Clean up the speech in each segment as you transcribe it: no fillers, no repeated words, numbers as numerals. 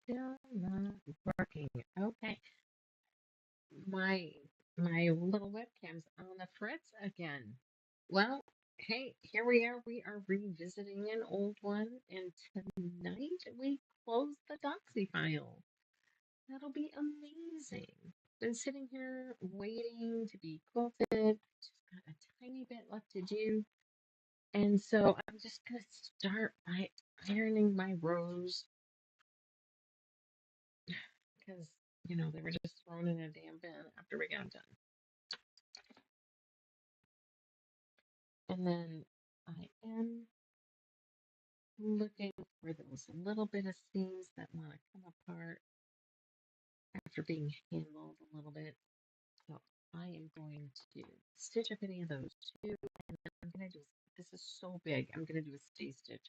Still not working. Okay. My my little webcam's on the fritz again. Well, hey, here we are. We are revisiting an old one, and tonight we close the Doxie Files. That'll be amazing. Been sitting here waiting to be quilted. Just got a tiny bit left to do. And so I'm just going to start by ironing my rows because, they were just thrown in a damn bin after we got done. And then I am looking for those little bit of seams that want to come apart after being handled a little bit. So I am going to stitch up any of those too. And then I'm going to do, this is so big, I'm going to do a stay stitch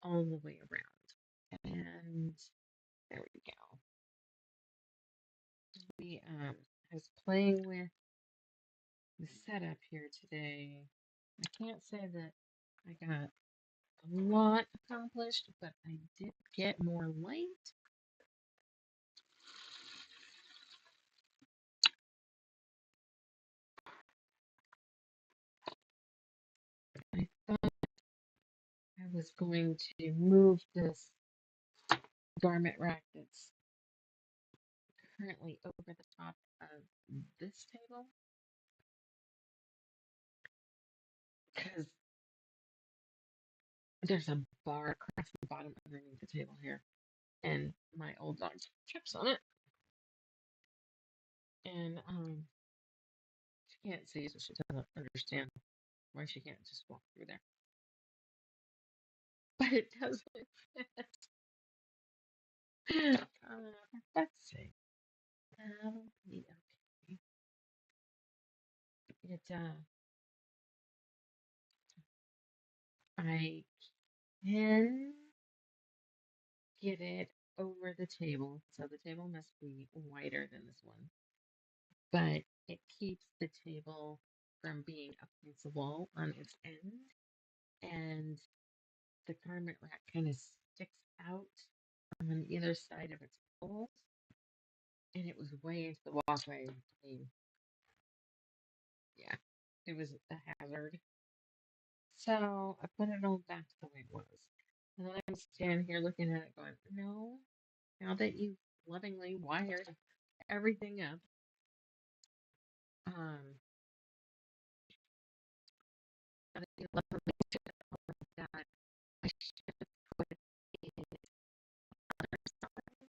all the way around. And there we go. I was playing with the setup here today. I can't say that I got a lot accomplished, but I did get more light. I thought I was going to move this garment rack that's currently over the top of this table because there's a bar across the bottom underneath the table here, and my old dog trips on it, and she can't see, so she doesn't understand why she can't just walk through there. But it doesn't fit. Let's see. That'll be okay. I can get it over the table, so the table must be wider than this one, but it keeps the table from being against the wall on its end, and the garment rack kind of sticks out on either side of its poles, and it was way into the walkway. I mean, yeah, it was a hazard. So I put it all back the way it was. And then I'm standing here looking at it going, no, now that you've lovingly wired everything up, um, now that you lovingly did all of that, I should put it in the other side.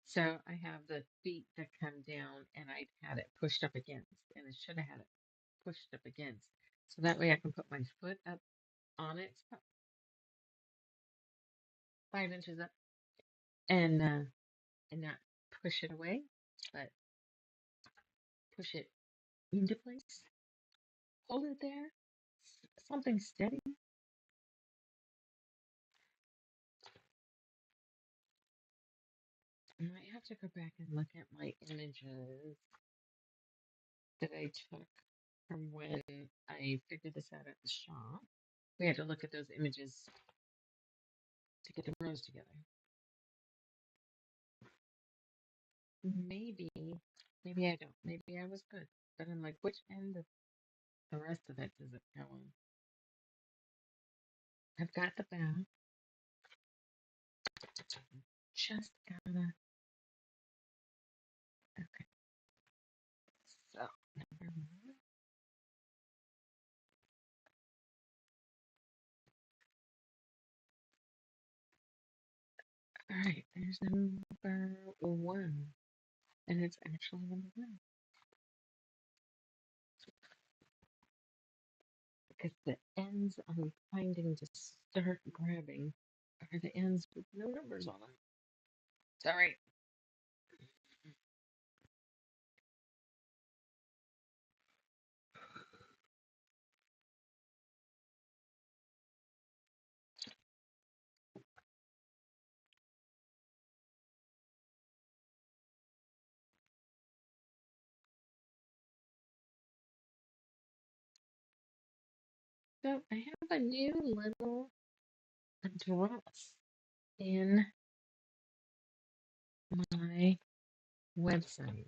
So I have the feet that come down and I had it pushed up against, and I should have had it pushed up against. So that way I can put my foot up on it, 5 inches up, and not push it away, but push it into place, hold it there, something steady. I might have to go back and look at my images that I took from when I figured this out at the shop. We had to look at those images to get the rows together. Maybe, maybe I don't. Maybe I was good. But I'm like, which end of the rest of it does it go on? I've got the back. Just gotta. Okay. So, number one. All right, there's number one. And it's actually number one. Because the ends I'm finding to start grabbing are the ends with no numbers on them. Sorry. So I have a new little dress in my website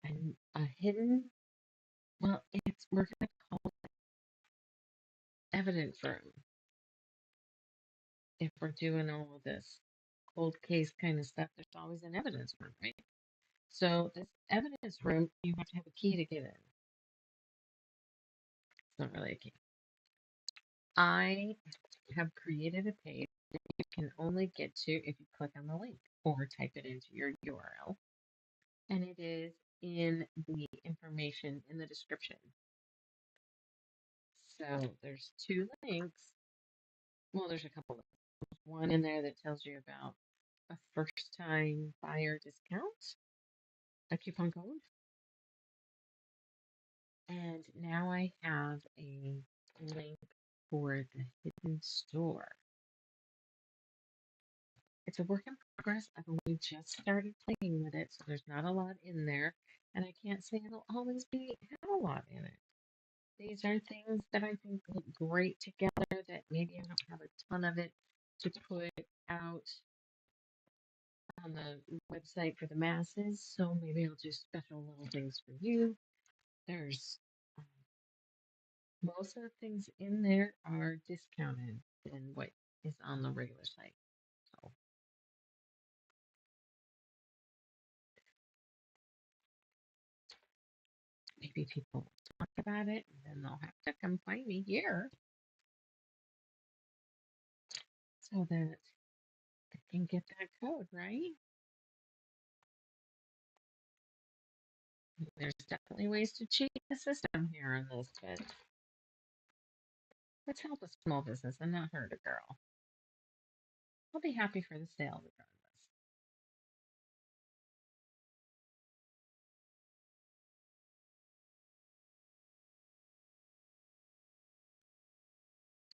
and a hidden, well, we're going to call it evidence room if we're doing all of this cold case kind of stuff. There's always an evidence room, right? So this evidence room, you have to have a key to get in. It's not really a key. I have created a page that you can only get to if you click on the link or type it into your URL. And it is in the information in the description. So there's two links. Well, there's a couple of them. One in there that tells you about a first time buyer discount, a coupon code. And now I have a link for the hidden store. It's a work in progress. I've only just started playing with it, so there's not a lot in there. And I can't say it'll always have a lot in it. These are things that I think look great together that maybe I don't have a ton of it to put out on the website for the masses. So maybe I'll do special little things for you. There's most of the things in there are discounted than what is on the regular site. So maybe people will talk about it and then they'll have to come find me here so that they can get that code, right? There's definitely ways to cheat the system here in this, but let's help a small business and not hurt a girl. I'll be happy for the sale regardless.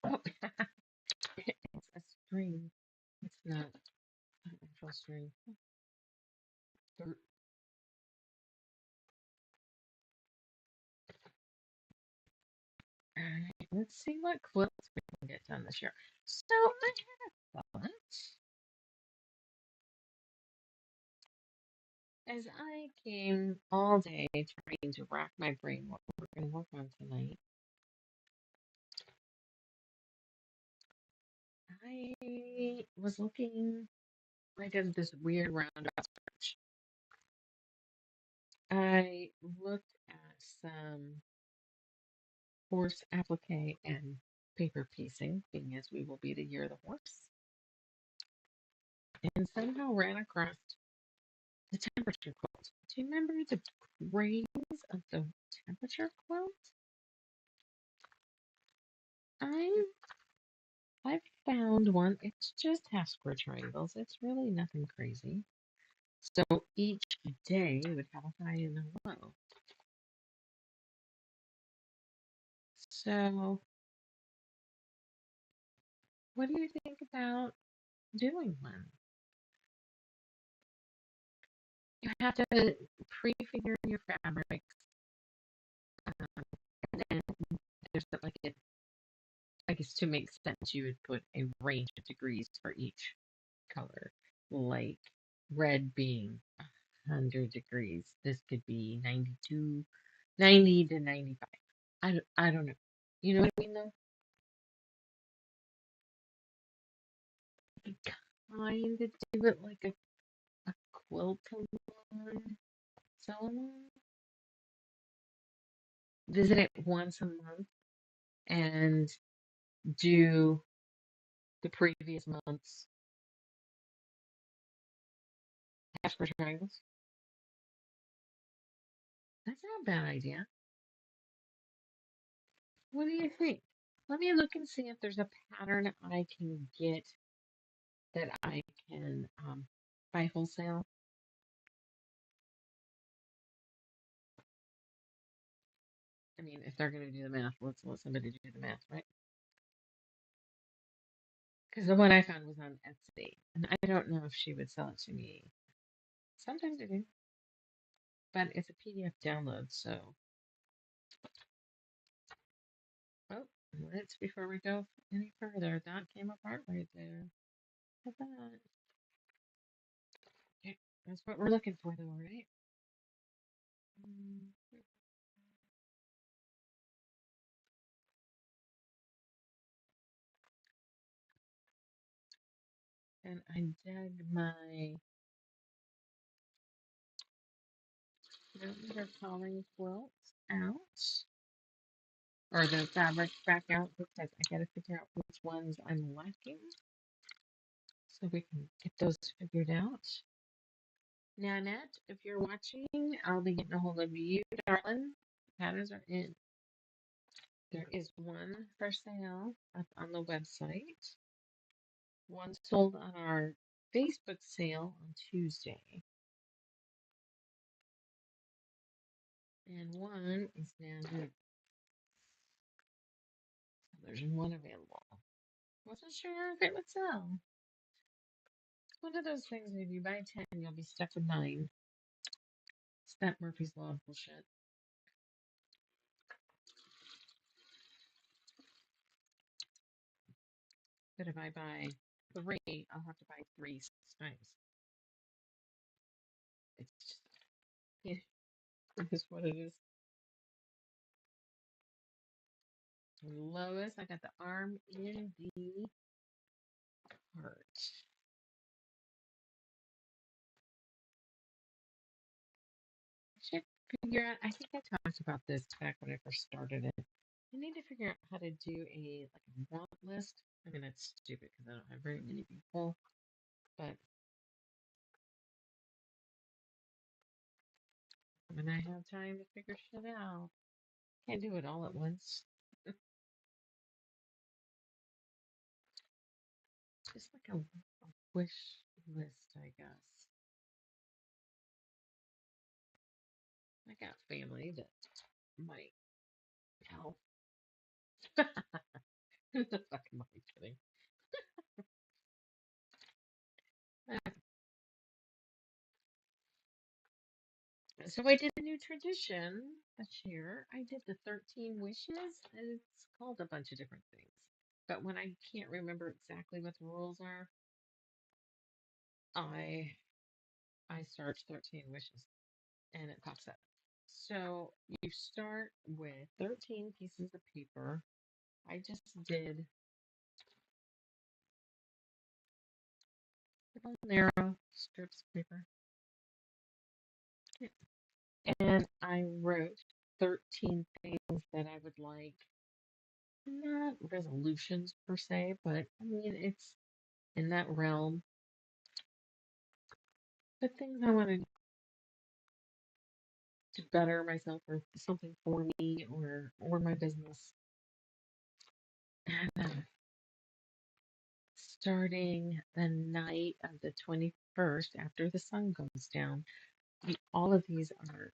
Oh, it's a string. It's not an actual string. All right, let's see what quilts we can get done this year. So I had a thought as I came all day trying to rack my brain what we're going to work on tonight. I was looking. I did this weird roundabout search. I looked at some horse applique and paper piecing, being as we will be the year of the horse, and somehow ran across the temperature quilt. Do you remember the craze of the temperature quilt? I I found one. It's just half square triangles. It's really nothing crazy. So each day would have a high and a low. So what do you think about doing one? You have to pre-figure your fabrics, and then there's like a, I guess to make sense, you would put a range of degrees for each color, like red being 100 degrees. This could be 92, 90 to 95. I don't know. You know what I mean, though? You kind of do it like a quilt along, sew along. Visit it once a month and do the previous month's half square triangles. That's not a bad idea. What do you think? Let me look and see if there's a pattern I can get that I can buy wholesale. I mean, if they're going to do the math, let's let somebody do the math, right? Because the one I found was on Etsy, and I don't know if she would sell it to me. Sometimes I do, but it's a PDF download, so. Oh, let's before we go any further, that came apart right there. Look at that. Okay, that's what we're looking for, though, right? Mm, And I dug my, what they're calling quilts out, or the fabric back out, because I got to figure out which ones I'm lacking so we can get those figured out. Nanette, if you're watching, I'll be getting a hold of you, darling. Patterns are in. There is one for sale up on the website, one sold on our Facebook sale on Tuesday, and one is now here. So there's one available. Wasn't sure if it would sell. It's one of those things, if you buy 10, you'll be stuck with 9. It's that Murphy's Law bullshit. But if I buy 3, I'll have to buy 3 times. It's just, yeah, it is what it is. Lois, I got the arm in the heart. I should figure out, I think I talked about this back when I first started it. I need to figure out how to do a want list. I mean, that's stupid because I don't have very many people, but when I have time to figure shit out, can't do it all at once. Just like a wish list, I guess. I got family that might help. Who the fuck am I kidding? So I did a new tradition this year. I did the 13 wishes, and it's called a bunch of different things. But when I can't remember exactly what the rules are, I I search 13 wishes, and it pops up. So you start with 13 pieces of paper. I just did little narrow strips of paper, and I wrote 13 things that I would like, not resolutions per se, but I mean, it's in that realm. The things I want to better myself or something for me or my business. And starting the night of the 21st, after the sun goes down, all of these are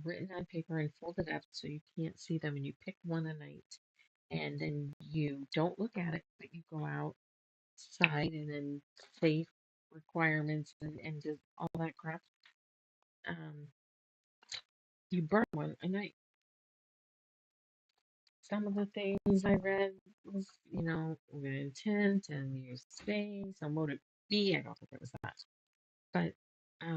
written on paper and folded up so you can't see them, and you pick one a night. And then you don't look at it, but you go outside and then safe requirements and just all that crap. Um, you burn one a night. Some of the things I read was, with intent and you stay. So motive B, I don't think it was that. But I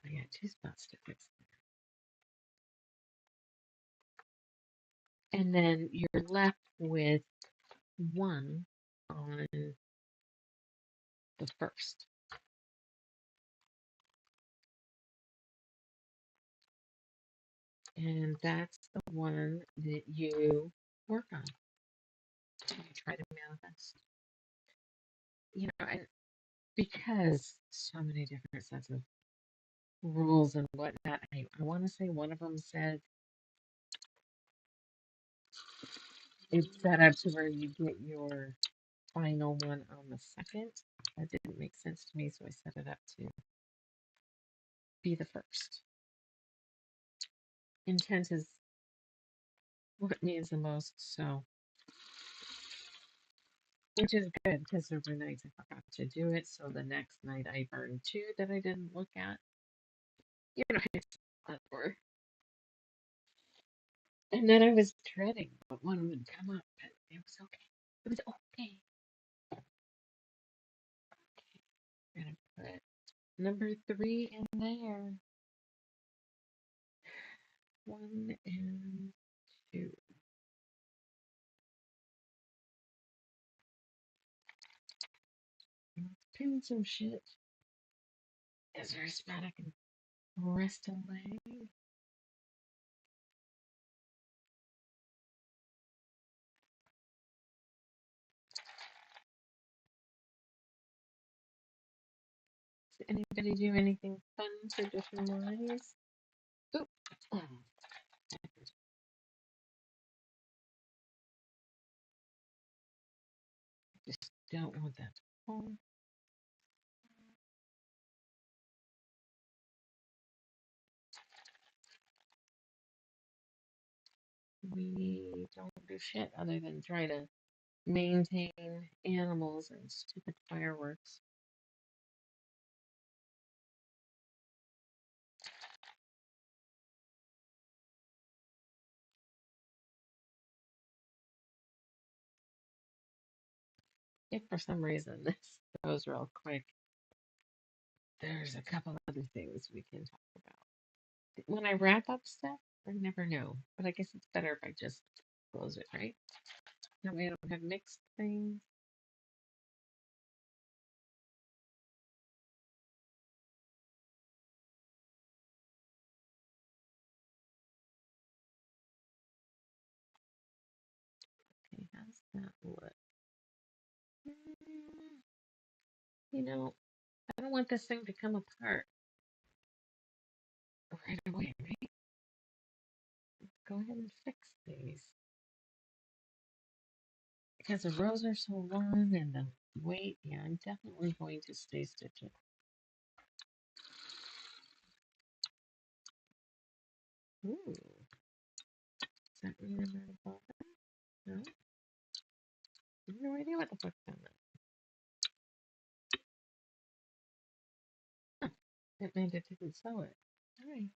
got 2 spots to fix. And then you're left with one on the first. And that's the one that you work on. You try to manifest. And because so many different sets of rules and whatnot, I want to say one of them said it's set up to where you get your final one on the second. That didn't make sense to me, so I set it up to be the first. Intent is what needs the most, so which is good because there were nights I forgot to do it, so the next night I burned 2 that I didn't look at. It's not for. And then I was dreading what one would come up, but it was okay. It was okay. Number 3 in there. 1 and 2. Pin some shit. Is there a spot I can rest a leg? Does anybody do anything fun tradition-wise? Oop. Oh, just don't want that to fall. We don't do shit other than try to maintain animals and stupid fireworks. If for some reason this goes real quick, there's a couple other things we can talk about. When I wrap up stuff, I never know. But I guess it's better if I just close it, right? That way I don't have mixed things. Okay, how's that look? Mm, You know, I don't want this thing to come apart right away, right? Go ahead and fix these. Because the rows are so long and the weight, yeah, I'm definitely going to stay stitching. Ooh, does that mean I'm out of bother? No? I have no idea what the fuck's on that. Huh. It meant it didn't sew it. Alright.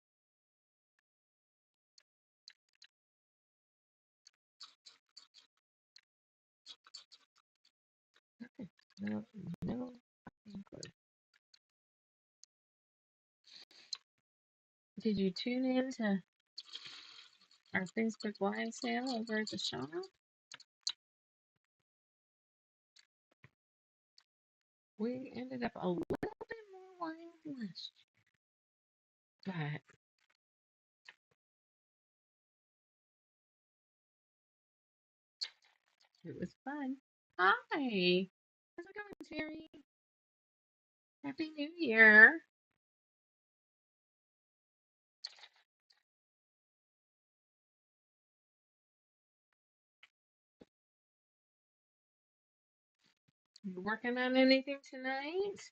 Okay. No, no. Good. Did you tune in to our Facebook Live sale over at the shop? We ended up a little bit more wine than last year, but it was fun. Hi. How's it going, Terry? Happy New Year. You working on anything tonight?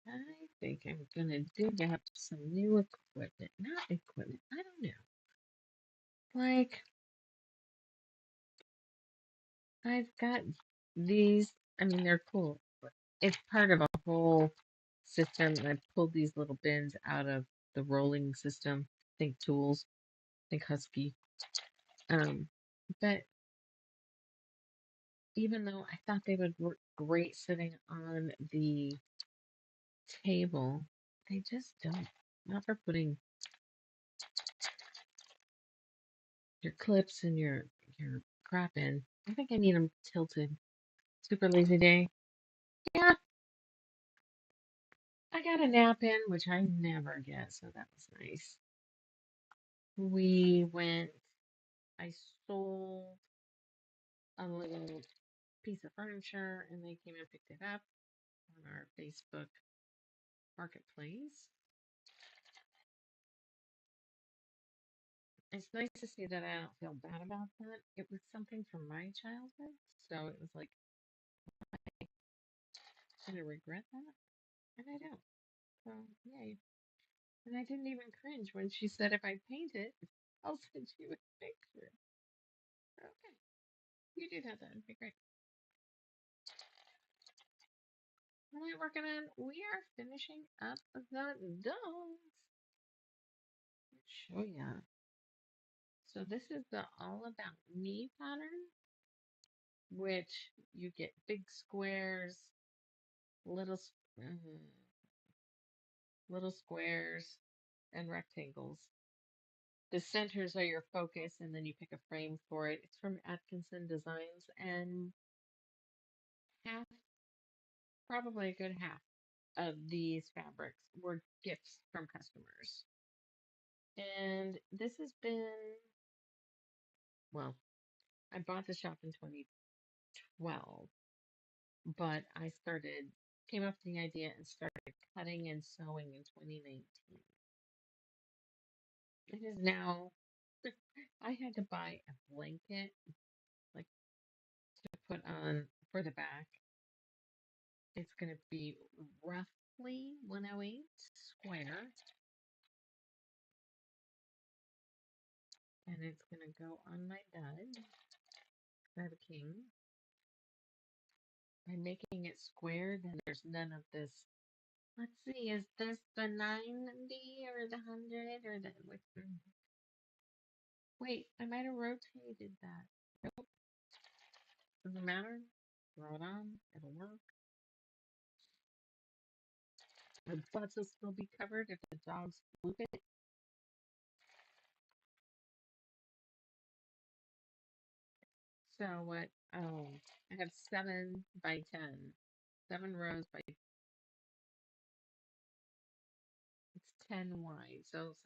I think I'm gonna dig up some new equipment. Not equipment, I don't know. Like, I've got these, I mean, they're cool. It's part of a whole system, and I pulled these little bins out of the rolling system. Think tools, think Husky. Um, but even though I thought they would work great sitting on the table, they just don't. Not for putting your clips and your crap in. I think I need them tilted. Super lazy day. Yeah, I got a nap in, which I never get, so that was nice. We went. I sold a little piece of furniture, and they came and picked it up on our Facebook marketplace. It's nice to see that I don't feel bad about that. It was something from my childhood, so it was like I kind of regret that, and I don't. So yay! And I didn't even cringe when she said if I paint it, I'll send you a picture. Okay, you do that then. Okay, great. What are we working on? We are finishing up the dogs. Let's show ya. So this is the All About Me pattern, which you get big squares, little little squares, and rectangles. The centers are your focus, and then you pick a frame for it. It's from Atkinson Designs, and half, probably a good half of these fabrics were gifts from customers. And this has been, well, I bought the shop in 2012, but came up with the idea and started cutting and sewing in 2019. It is now, I had to buy a blanket, like to put on for the back. It's going to be roughly 108 square, and it's going to go on my bed. I have a king. By making it square, then there's none of this. Let's see, is this the 90 or the 100 or the. Wait, I might have rotated that. Nope, doesn't matter. Throw it on, it'll work. The butts will still be covered if the dogs flip it. So what? Oh, I have 7 by 10. 7 rows by it's 10 wide. So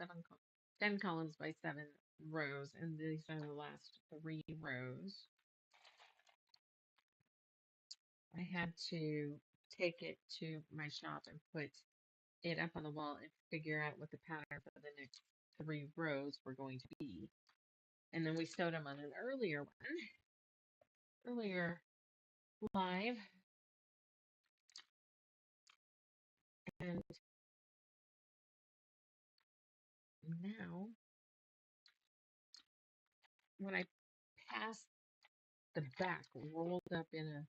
10 columns by 7 rows, and these are the last 3 rows. I had to take it to my shop and put it up on the wall and figure out what the pattern for the next 3 rows were going to be. And then we sewed them on an earlier live. And now, when I pass the back rolled up in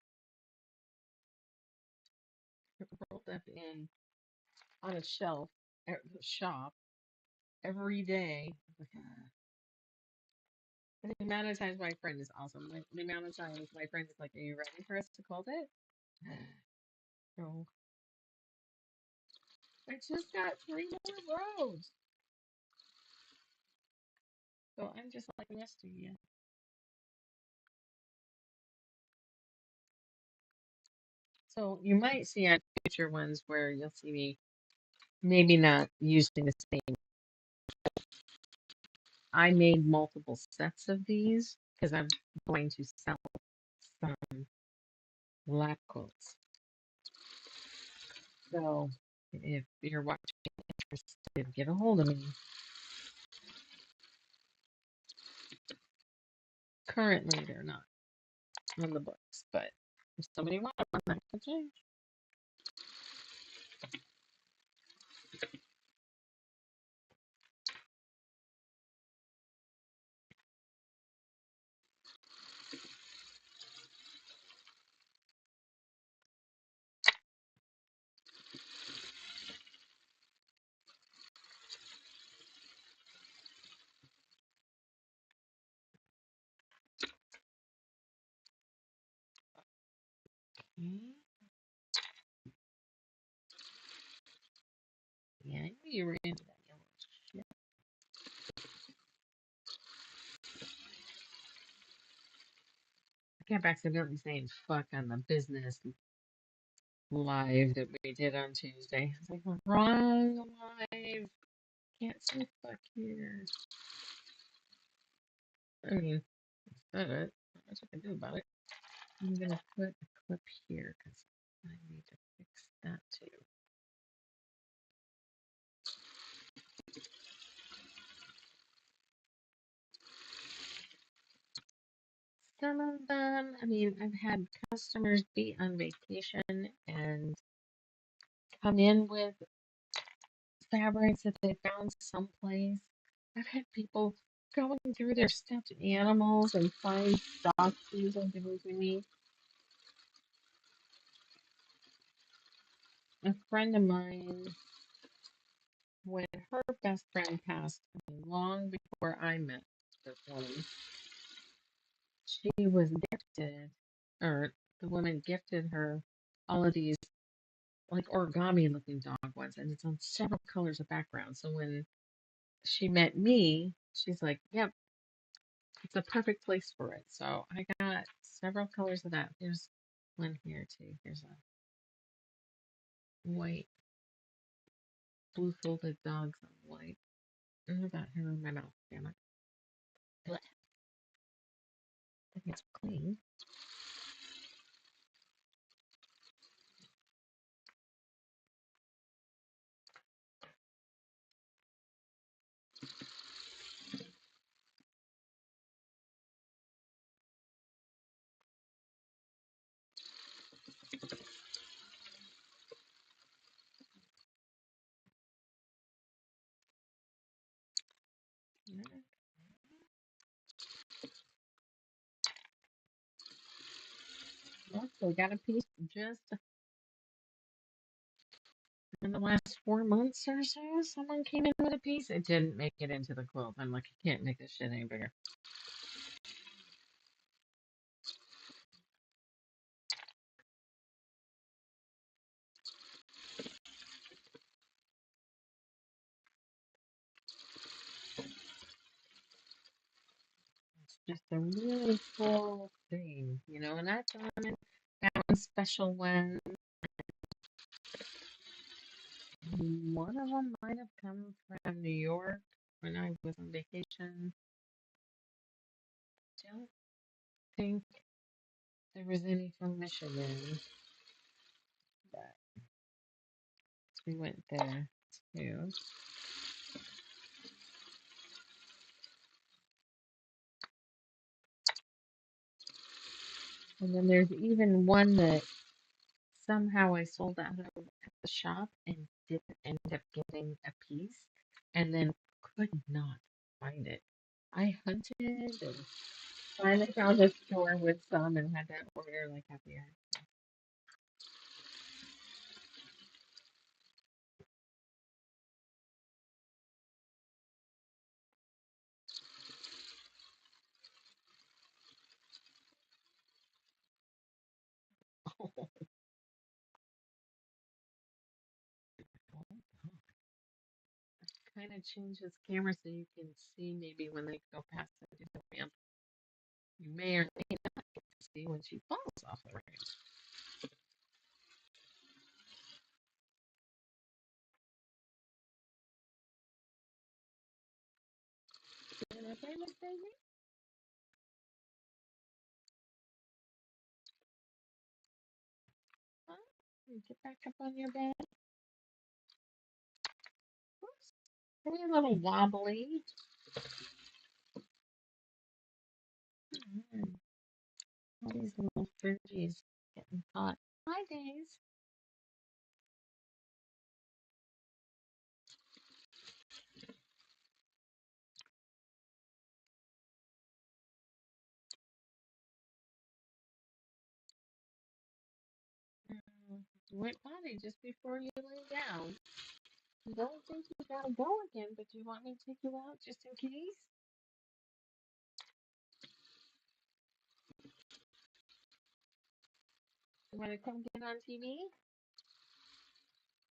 on a shelf at the shop every day. And the amount of times my friend is awesome. The amount of times my friend is like, "Are you ready for us to quilt it?" So I just got 3 more rows. So I'm just like the rest of you. So you might see on future ones where you'll see me maybe not using the same. I made multiple sets of these because I'm going to sell some lap quilts. So if you're watching interested, get a hold of me. Currently, they're not on the books, but if somebody wants one, that could change. Okay. Yeah, I knew you were into that yellow shit. I kept accidentally saying fuck on the business live that we did on Tuesday. I was like, wrong live. Can't say fuck here. I mean, I said it. Not much I can do about it. I'm gonna put a clip here because I need to fix that too. Some of them, I mean, I've had customers be on vacation and come in with fabrics that they found someplace. I've had people going through their stuffed animals and find Doxies and give them to me. A friend of mine, when her best friend passed away, long before I met this woman, she was gifted, or the woman gifted her all of these like origami looking dog ones, and it's on several colors of background. So when she met me, she's like, "Yep, it's a perfect place for it." So I got several colors of that. There's one here too. There's a white, blue folded dogs on white. I got hair in my mouth. Damn it! Blech. I think it's clean. Also, got a piece just in the last 4 months or so. Someone came in with a piece. It didn't make it into the quilt. I'm like, I can't make this shit any bigger. It's just a really cool thing, and I thought that one special one. One of them might have come from New York when I was on vacation. Don't think there was any from Michigan, but we went there too. And then there's even one that somehow I sold out of at the shop and didn't end up getting a piece, and then could not find it. I hunted and finally found a store with some and had to order like half the yard. Kind of change his camera so you can see maybe when they go past the ramp. You may or may not get to see when she falls off the ramp. You know, okay, Miss Daisy? Huh? You get back up on your bed. Oops. Are we a little wobbly? Mm, all these little fringes getting caught. Hi, Days. Wet potty just before you lay down. I don't think you gotta go again, but do you want me to take you out just in case? You want to come get on TV?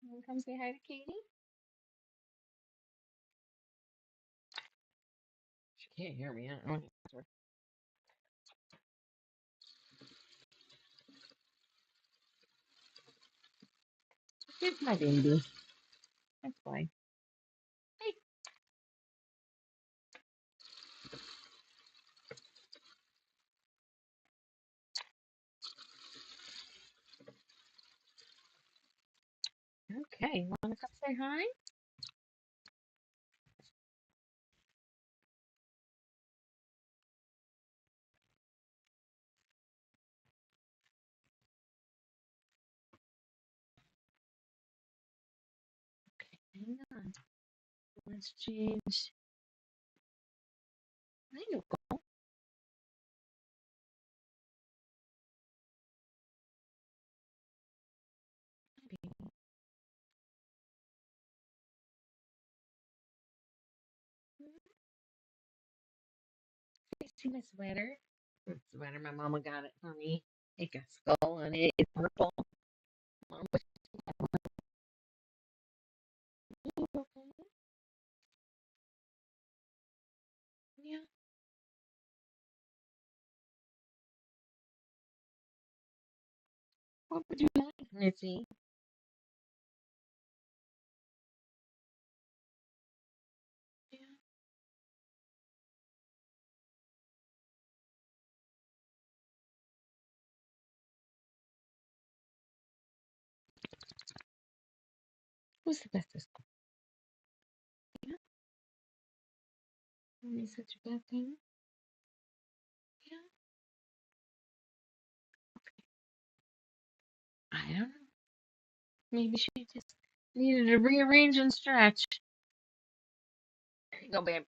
You want to come say hi to Katie? She can't hear me. I don't know. It's my baby. That's why. Hey. Okay, want to come say hi? Hang on. Let's change. There you go. you see my sweater? The sweater my mama got it for me. It got skull on it. It's purple. Mom, what you okay? Yeah. What would you like, Missy? Yeah. Who's the bestest? Yeah. Mommy such a bad thing. Yeah. I don't know. Maybe she just needed to rearrange and stretch. There you go, babe.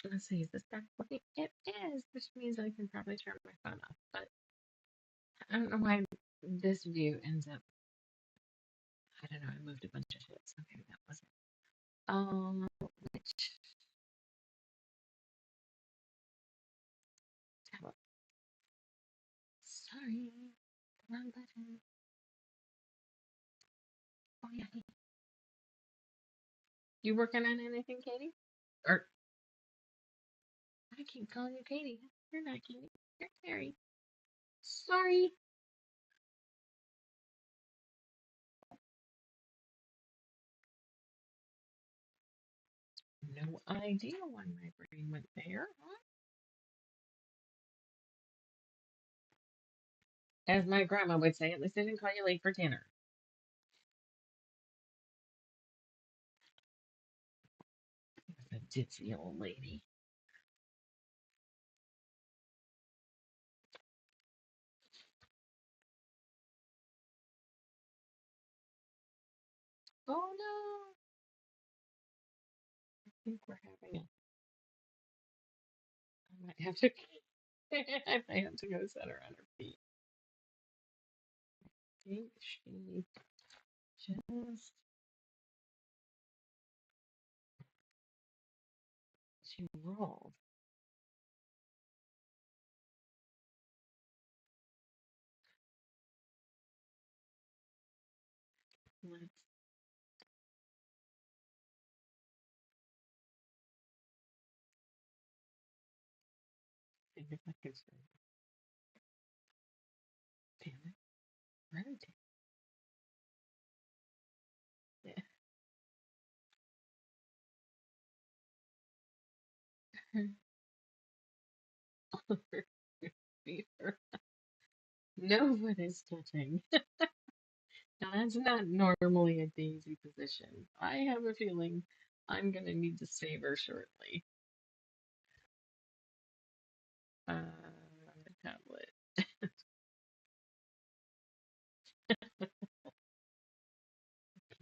Let's see, is this back working? It is, which means I can probably turn my phone off, but I don't know why this view ends up. I don't know, I moved a bunch of shit, so maybe that was it. Which tablet? Sorry, the wrong button. Oh yeah, you working on anything, Katie? Or I keep calling you Katie. You're not Katie. You're Carrie. Sorry. No idea why my brain went there. Huh? As my grandma would say, at least I didn't call you late for dinner. A ditzy old lady. Oh no! I think we're having a. I might have to. I might have to go set her on her feet. I think she rolled. Let's see if I can show you. Damn it! Rotate. Beaver. No one is touching. Now that's not normally a daisy position. I have a feeling I'm gonna need to save her shortly. Tablet.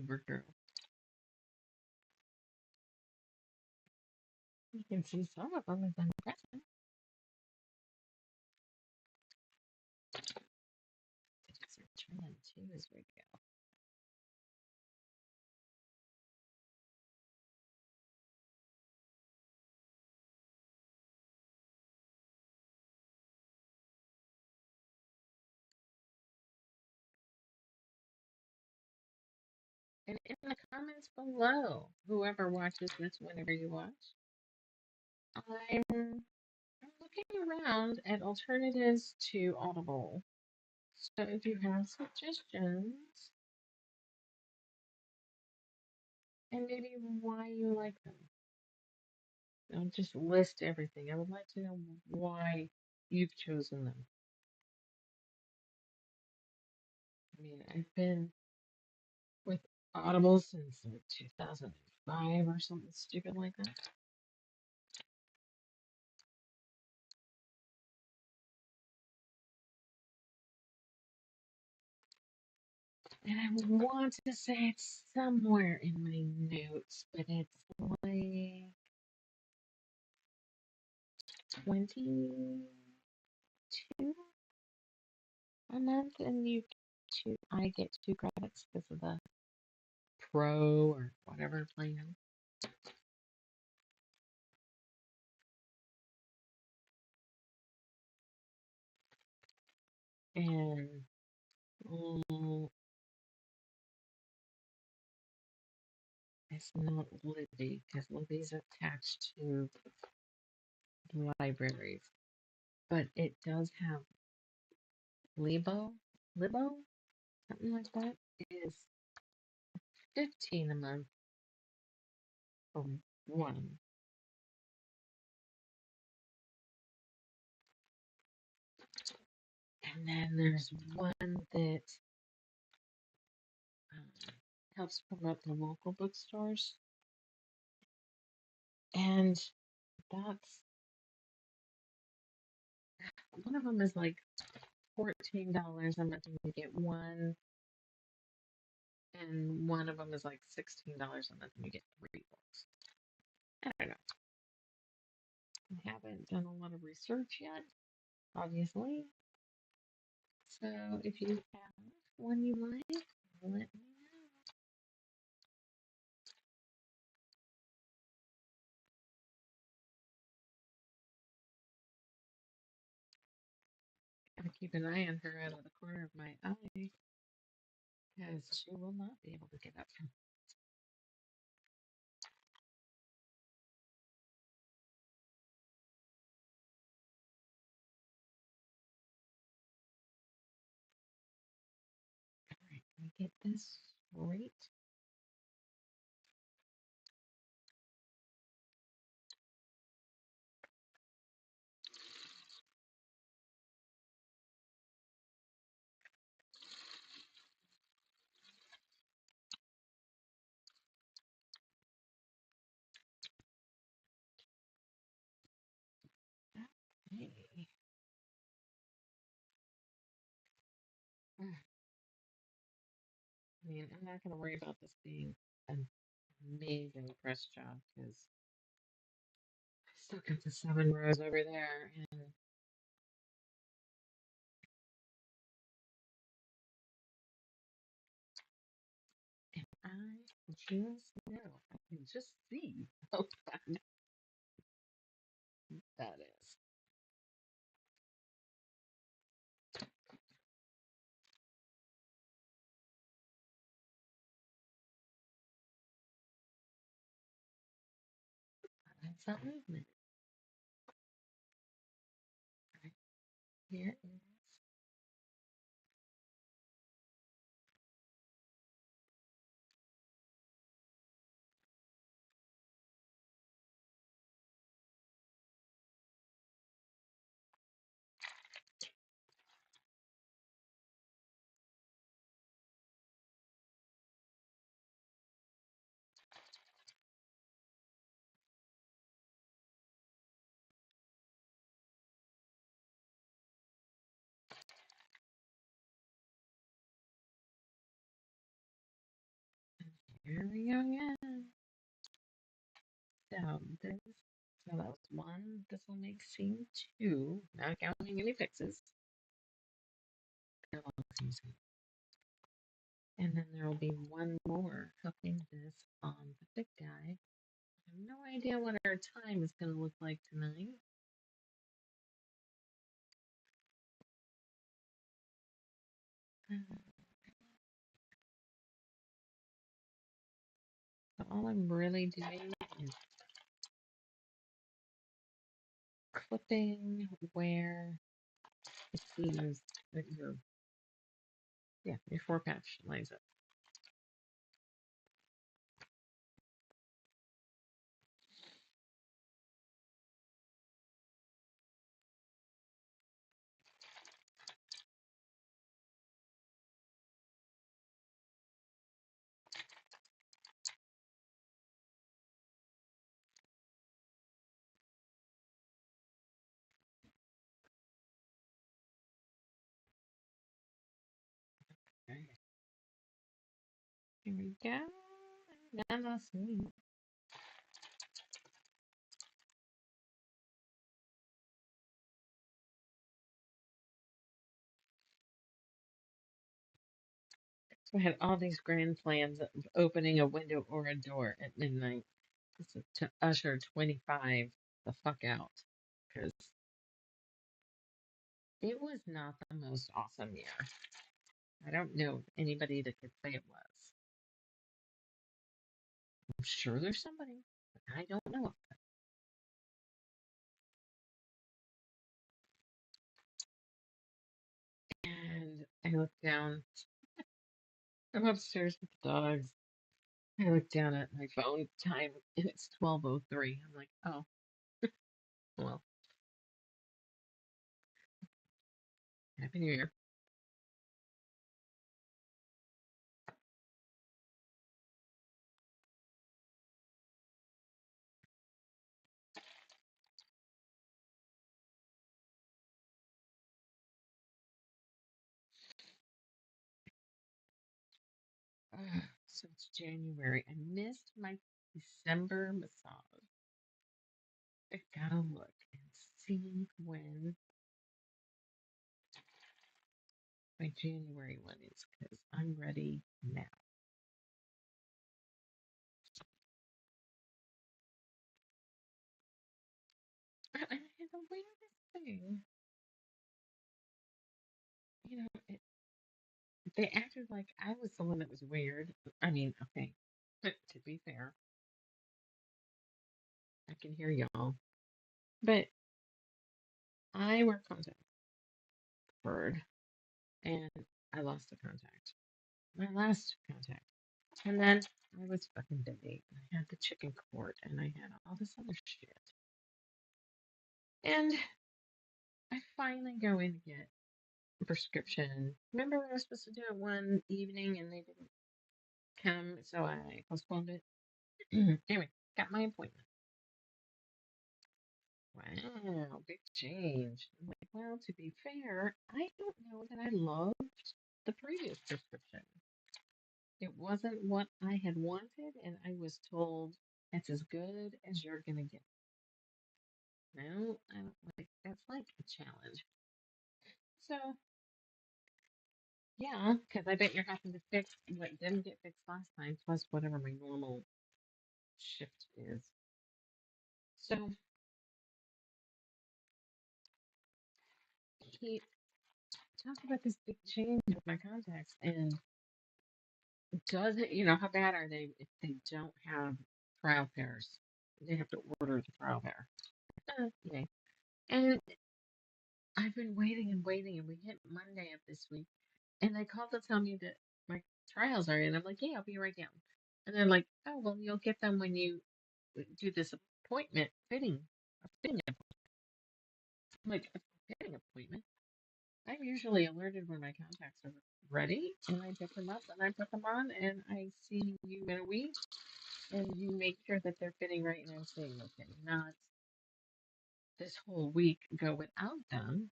Poor girl. You can see some of them as I'm pressing. Trim too as we go. And in the comments below, whoever watches this whenever you watch, I'm looking around at alternatives to Audible. So if you have suggestions and maybe why you like them, don't just list everything. I would like to know why you've chosen them. I mean, I've been with Audible since like 2005 or something stupid like that. And I want to say it's somewhere in my notes, but it's like 22 a month, and you I get two credits because of the pro or whatever plan. And mm, it's not Libby because Libby's attached to the libraries, but it does have Libo, something like that. It is 15 a month for one, and then there's one that um, helps promote the local bookstores, and that's one of them is like $14 a month and you get one, and one of them is like $16 a month and you get three books. I don't know. I haven't done a lot of research yet, obviously. So if you have one you like, let me know. Gotta keep an eye on her out of the corner of my eye because she will not be able to get up from. Alright, let me get this straight. Okay. I mean, I'm not gonna worry about this being an amazing press job because I still got the 7 rows over there, and I just know, I can just see how bad that is. That's that movement. Right here is. Here we go again. So this, so that was one. This will make scene two, not counting any fixes. And then there will be one more hooking this on the big guy. I have no idea what our time is going to look like tonight. So all I'm really doing is clipping where it seems that your 4 patch lines up. Okay. Here we go. Now that's me. I had all these grand plans of opening a window or a door at midnight to usher 25 the fuck out. Because it was not the most awesome year. I don't know anybody that could say it was. I'm sure there's somebody, but I don't know. And I look down. I'm upstairs with the dogs. I look down at my phone time and it's 12:03. I'm like, oh, well, Happy New Year. So it's January. I missed my December massage. I gotta look and see when my January one is because I'm ready now. I had the weirdest thing. You know, they acted like I was the one that was weird. I mean, okay, but to be fair, I can hear y'all. But I wear contact bird and I lost the contact. My last contact. And then I was fucking busy. I had the chicken court and I had all this other shit. And I finally go in to get a prescription. Remember I was supposed to do it one evening and they didn't come, so I postponed it. Anyway, got my appointment. Wow, big change. I'm like, well, to be fair, I don't know that I loved the previous prescription. It wasn't what I had wanted, and I was told that's as good as you're gonna get. No, I don't like that's like a challenge. So yeah, because I bet you're having to fix what didn't get fixed last time, plus whatever my normal shift is. So he talked about this big change with my contacts, and does it? How bad are they if they don't have trial pairs? They have to order the trial pair. Yeah. And I've been waiting and waiting, and we hit Monday of this week, and they called to tell me that my trials are in. I'm like, yeah, I'll be right down. And they're like, oh, well, you'll get them when you do this appointment fitting. A fitting appointment. I'm like, a fitting appointment? I'm usually alerted when my contacts are ready, and I pick them up and I put them on, and I see you in a week, and you make sure that they're fitting right, and I'm saying, okay, not this whole week go without them.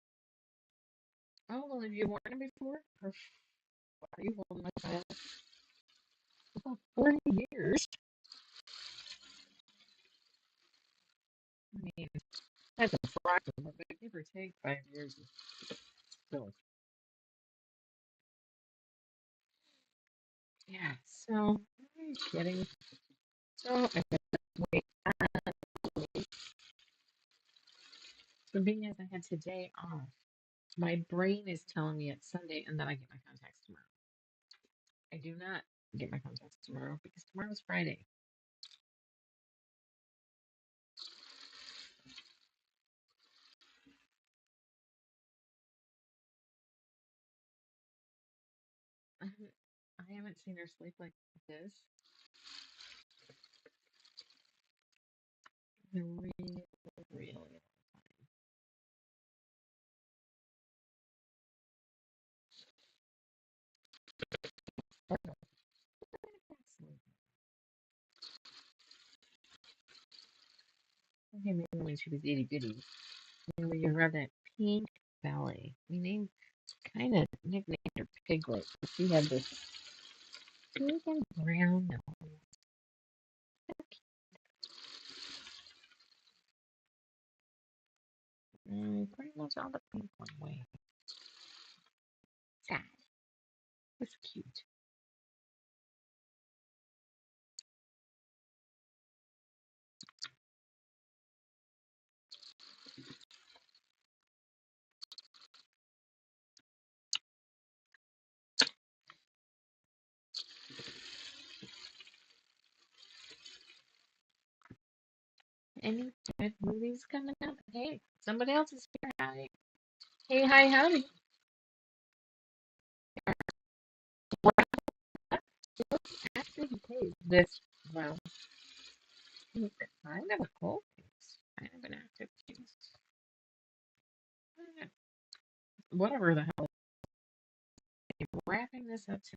Oh, well, have you worn them before? Or are you holding my child? About 40 years. I mean, that's approximate, but give or take 5 years is still. Yeah, so, are you kidding? So, I wait. So, being as I had today off, my brain is telling me it's Sunday and then I get my contacts tomorrow. I do not get my contacts tomorrow because tomorrow's Friday. I haven't seen her sleep like this in a really, really long time. Okay, maybe when she was itty bitty. When you have that pink belly. We named kind of nicknamed her Piglet. She had this pink and brown nose. Pretty much all the pink one way. Sad. It was cute. Any good movies coming up? Hey, somebody else is here. Hi. Hey, hi, howdy. Actually, hey, this, well, it's kind of a cold case. Kind of an active case. Whatever the hell. I'm wrapping this up too.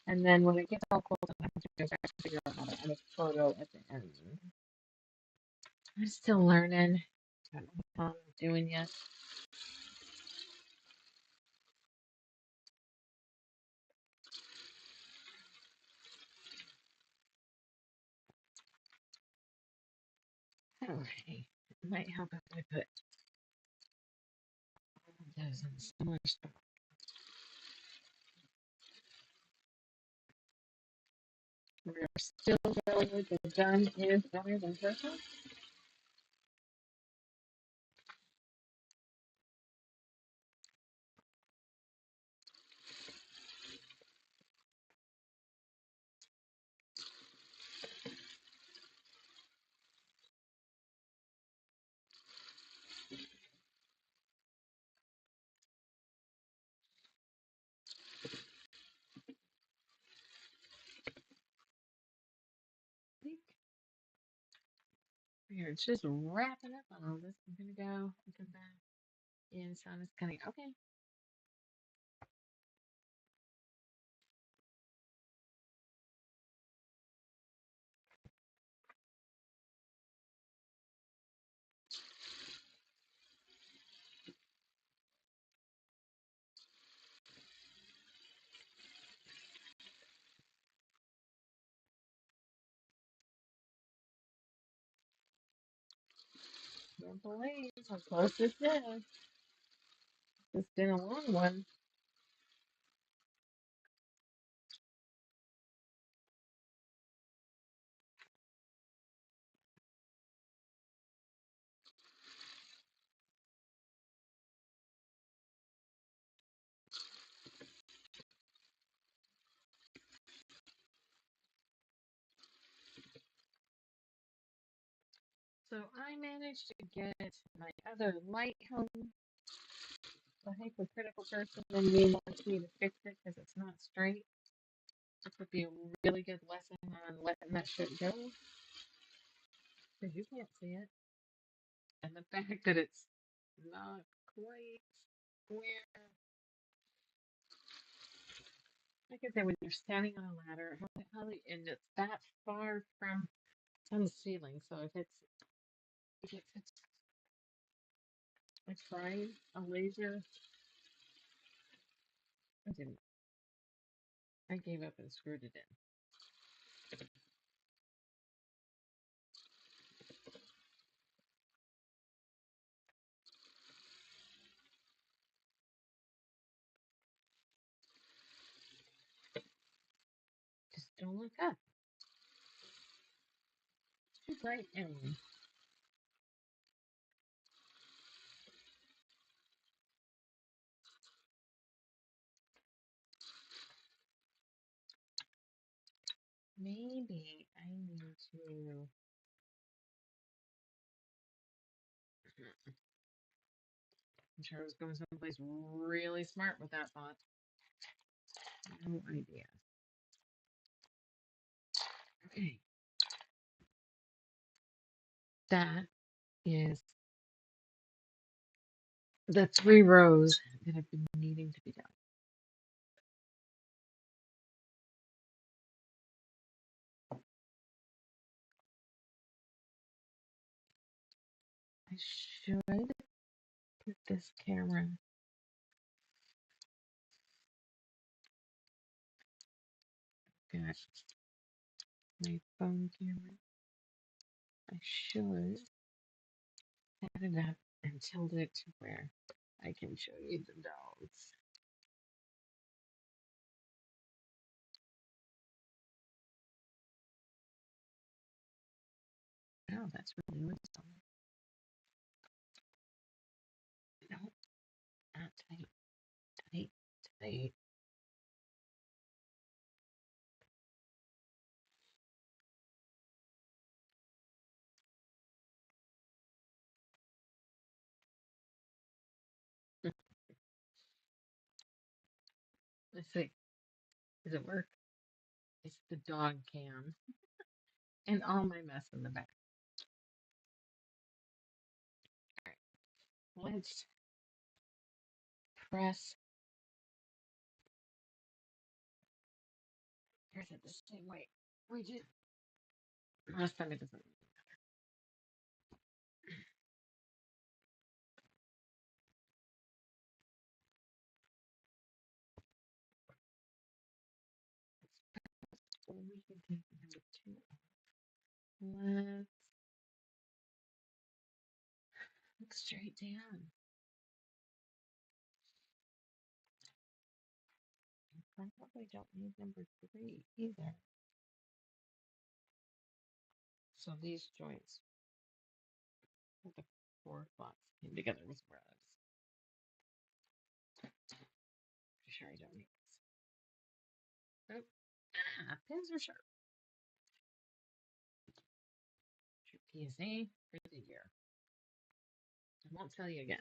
And then when it gets all cold, I have to go back and figure out how to add a photo at the end. I'm still learning. I don't know how I'm doing yet. Okay. It might help if I put all of those in similar spots. We're still going with the done is better than perfect. We're just wrapping up on all this. I'm gonna go and come back. And sun is coming. Okay. Can't believe how close this is. It's been a long one. So I managed to get my other light home. The hypercritical person in me wants me to fix it because it's not straight. This would be a really good lesson on letting that shit go. Because you can't see it. And the fact that it's not quite square. Like I said, when you're standing on a ladder, and it's that far from on the ceiling. So if it's I tried a laser, I didn't. I gave up and screwed it in. Just don't look up. It's too bright anyway. Maybe I need to. I'm sure I was going someplace really smart with that thought. No idea. Okay, that is the 3 rows that have been needing to be done. I should put this camera, got my phone camera. I should set it up and tilt it to where I can show you the dogs. Oh, that's really awesome. No, not tight, tight, tight. Let's see. Does it work? It's the dog cam and all my mess in the back. All right. Let's press. Here's it the same way we did last time. It doesn't. We can take number two. Let's look straight down. Probably don't need number three either. So these joints with the four slots came together with rubs. Pretty sure I don't need this. Oh, pins are sharp. PSA for the year. I won't tell you again.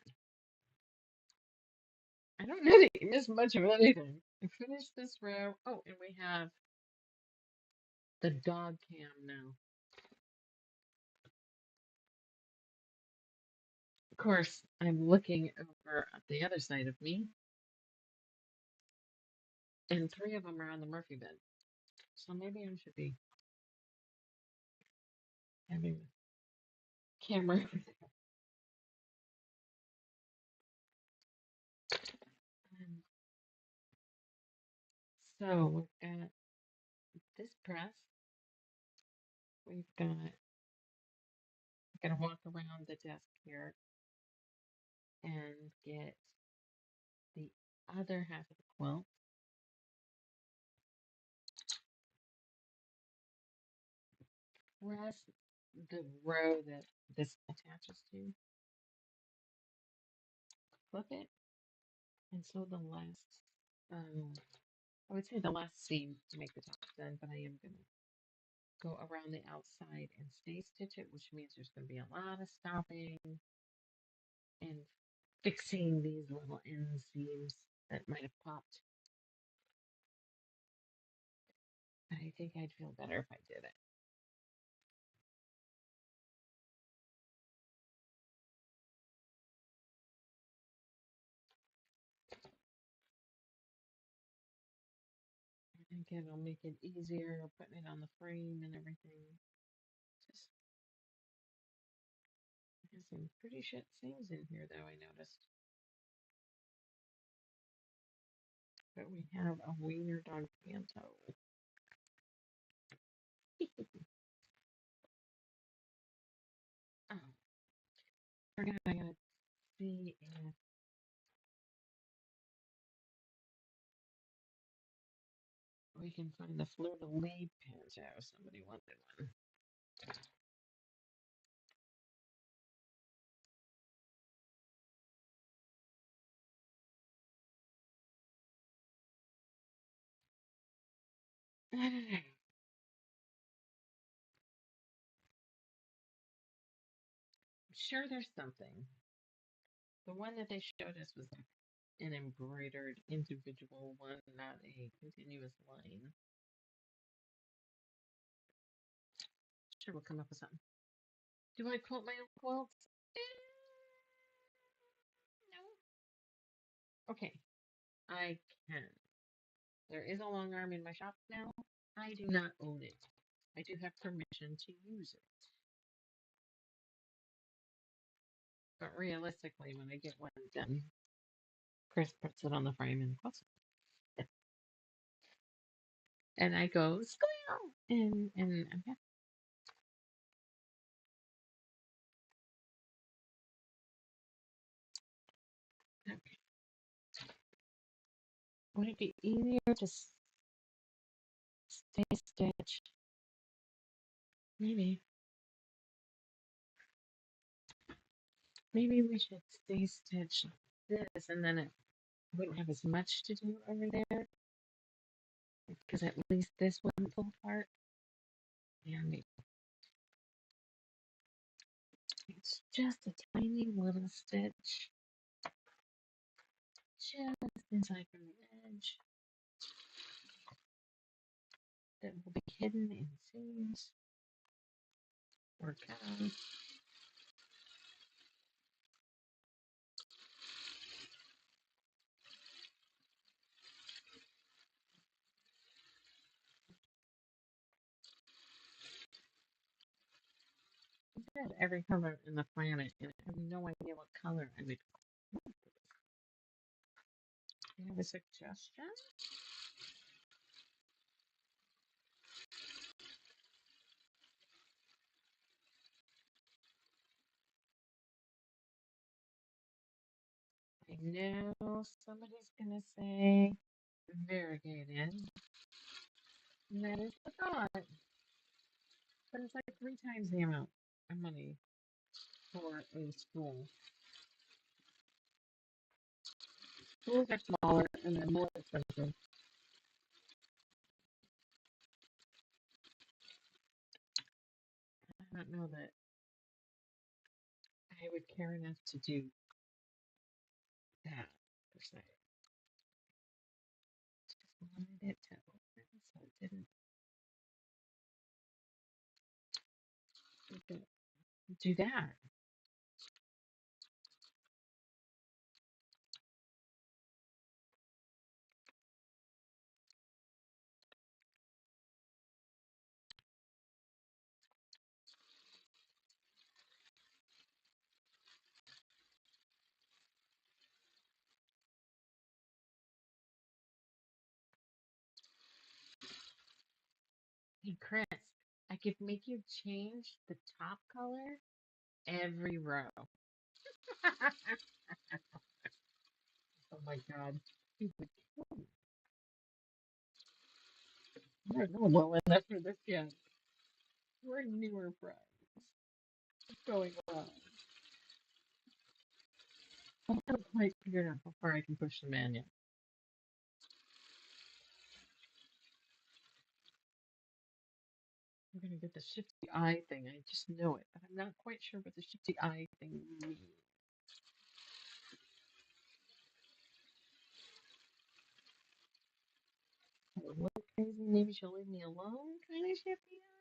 I don't really miss much of anything. I finished this row. Oh, and we have the dog cam now. Of course, I'm looking over at the other side of me, and three of them are on the Murphy bed. So maybe I should be having the camera over there. So we've got this press. We've got, I'm gonna walk around the desk here and get the other half of the quilt. Press the row that this attaches to. Flip it, and so the last, I would say the last seam to make the top done, but I am gonna go around the outside and stay stitch it, which means there's gonna be a lot of stopping and fixing these little end seams that might have popped. But I think I'd feel better if I did it. I think it'll make it easier putting it on the frame and everything. Just there's some pretty shit seams in here, though, I noticed. But we have a wiener dog panto. Oh, forgot I gotta see if we can find the fleur de lis panto. Somebody wanted one. I'm sure there's something. The one that they showed us was an embroidered individual one, not a continuous line. Sure, we'll come up with something. Do I quilt my own quilts? No. Okay, I can. There is a long arm in my shop now. I do not own it. I do have permission to use it. But realistically, when I get one done, Chris puts it on the frame and quilts it. And I go, squeal! And I'm happy. Okay. Would it be easier to stay stitched? Maybe. Maybe we should stay stitched this, and then it wouldn't have as much to do over there. Because at least this wouldn't fall apart. Yeah, maybe. It's just a tiny little stitch. Just inside from the edge. that will be hidden in scenes or cows. It has every color in the planet, and I have no idea what color I would. Do you have a suggestion? I know somebody's gonna say variegated, and that is the thought, but it's like 3 times the amount of money for a school. Schools are smaller and they're more expensive. I don't know that I would care enough to do that per se. Just wanted it to open so it didn't do that. Hey, Chris, I could make you change the top color every row. Oh my god. You would kill me. We're not well enough for this yet. We're newer friends. What's going on? I haven't quite figured out how far I can push the man yet. We're gonna get the shifty eye thing. I just know it, but I'm not quite sure what the shifty eye thing means. A little crazy, maybe she'll leave me alone kind of shifty eye?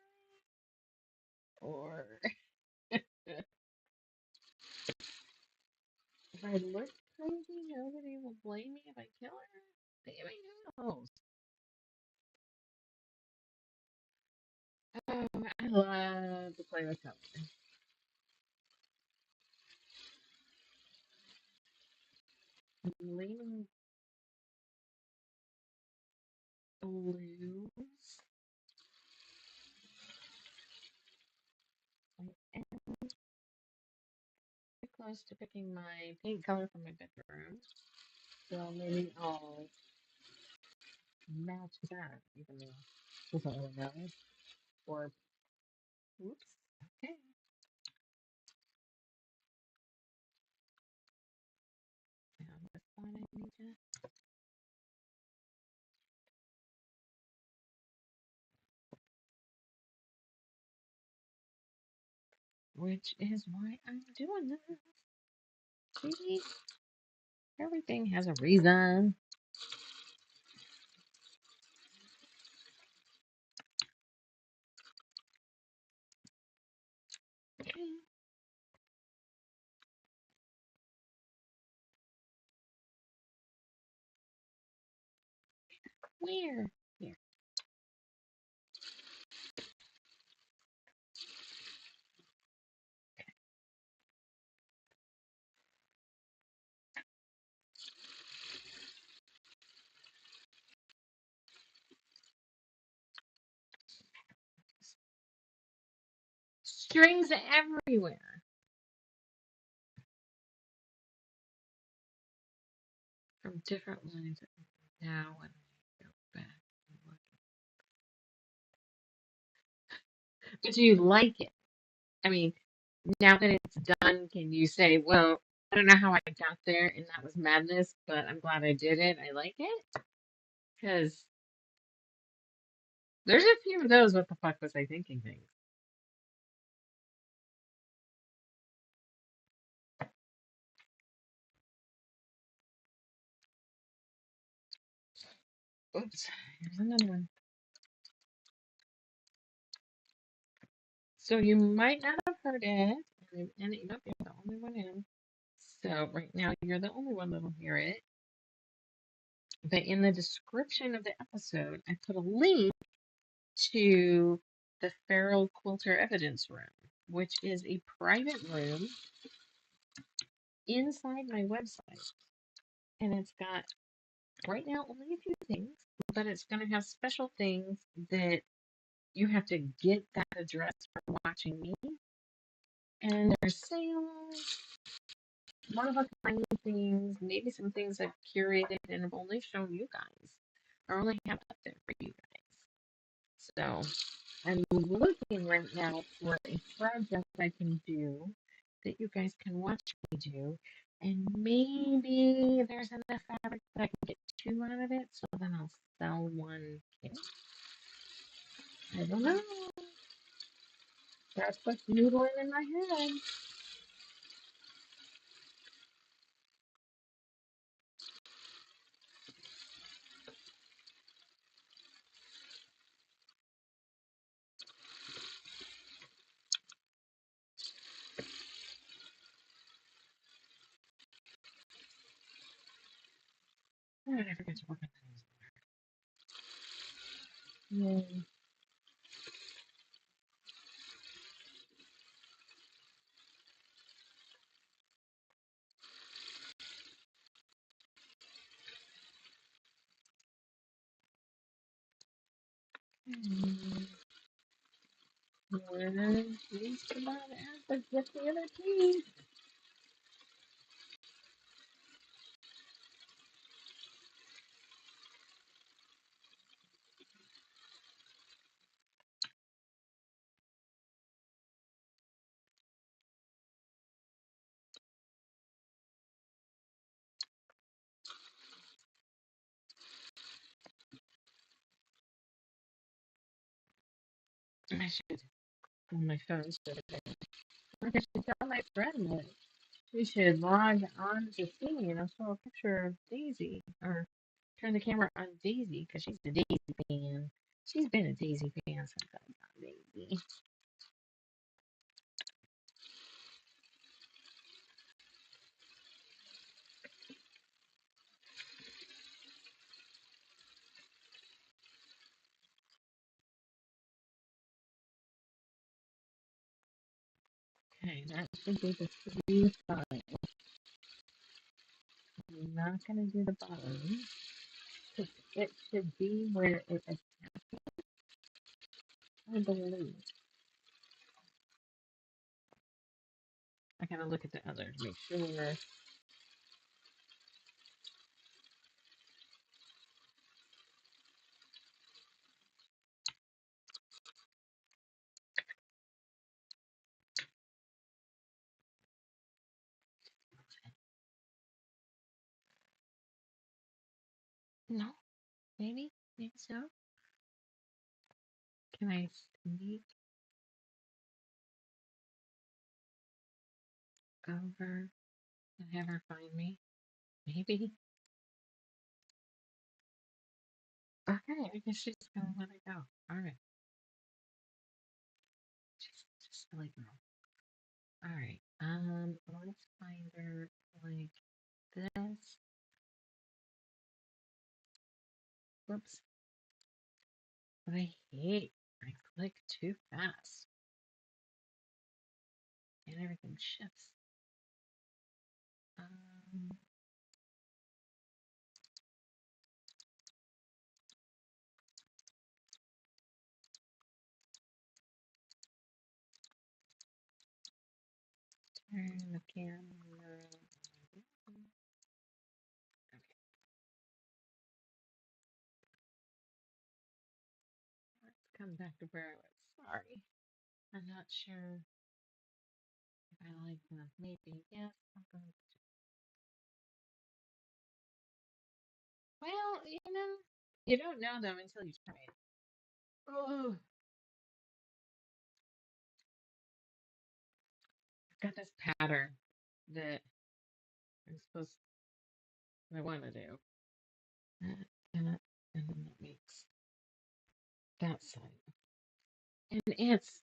Or if I look crazy, nobody will blame me if I kill her? Maybe who knows? Oh, I love to play with color. I'm leaning blues. I am pretty close to picking my paint color for my bedroom. So maybe I'll match that, even though it doesn't really matter. Or, oops, okay. Now what font I need to, which is why I'm doing this. See, everything has a reason. Okay. Where? Here. Strings everywhere. From different lines. Now when I go back and look. But do you like it? I mean, now that it's done, can you say, well, I don't know how I got there and that was madness, but I'm glad I did it. I like it? Because there's a few of those, what the fuck was I thinking things. Oops, here's another one. So you might not have heard it, and nope, you're the only one in. So right now you're the only one that'll hear it. But in the description of the episode, I put a link to the Feral Quilter Evidence Room, which is a private room inside my website. And it's got, right now, only a few things, but it's going to have special things that you have to get that address from watching me. And there's sales, one of a kind things, maybe some things I've curated and have only shown you guys, or only have up there for you guys. So I'm looking right now for a project I can do that you guys can watch me do, and maybe there's enough fabric that I can get two out of it, so then I'll sell one kit. I don't know. That's what's noodling in my head. Oh, I forgot to work on those. Yay. One piece to my but just the other piece. I should, on my phone, I should tell my friend that she should log on to see me and I'll show a picture of Daisy, or turn the camera on Daisy, because she's a Daisy fan. She's been a Daisy fan since I got Daisy. Okay, that should be the three sides. I'm not going to do the bottom. It should be where it is, I believe. I gotta look at the other to make sure. No, maybe so. Can I sneak over and have her find me? Maybe. Okay, I guess she's gonna let it go. All right. She's just a silly girl. All right. Let's find her like this. Whoops. But I hate I click too fast and everything shifts. Um, Turn the camera. Okay. Let's come back to where I was. Sorry. I'm not sure if I like the maybe. Yes, I'm going to. Well, you don't know them until you try it. Oh, I've got this pattern that I'm supposed I want to do. That, that, and then that makes that side. And it's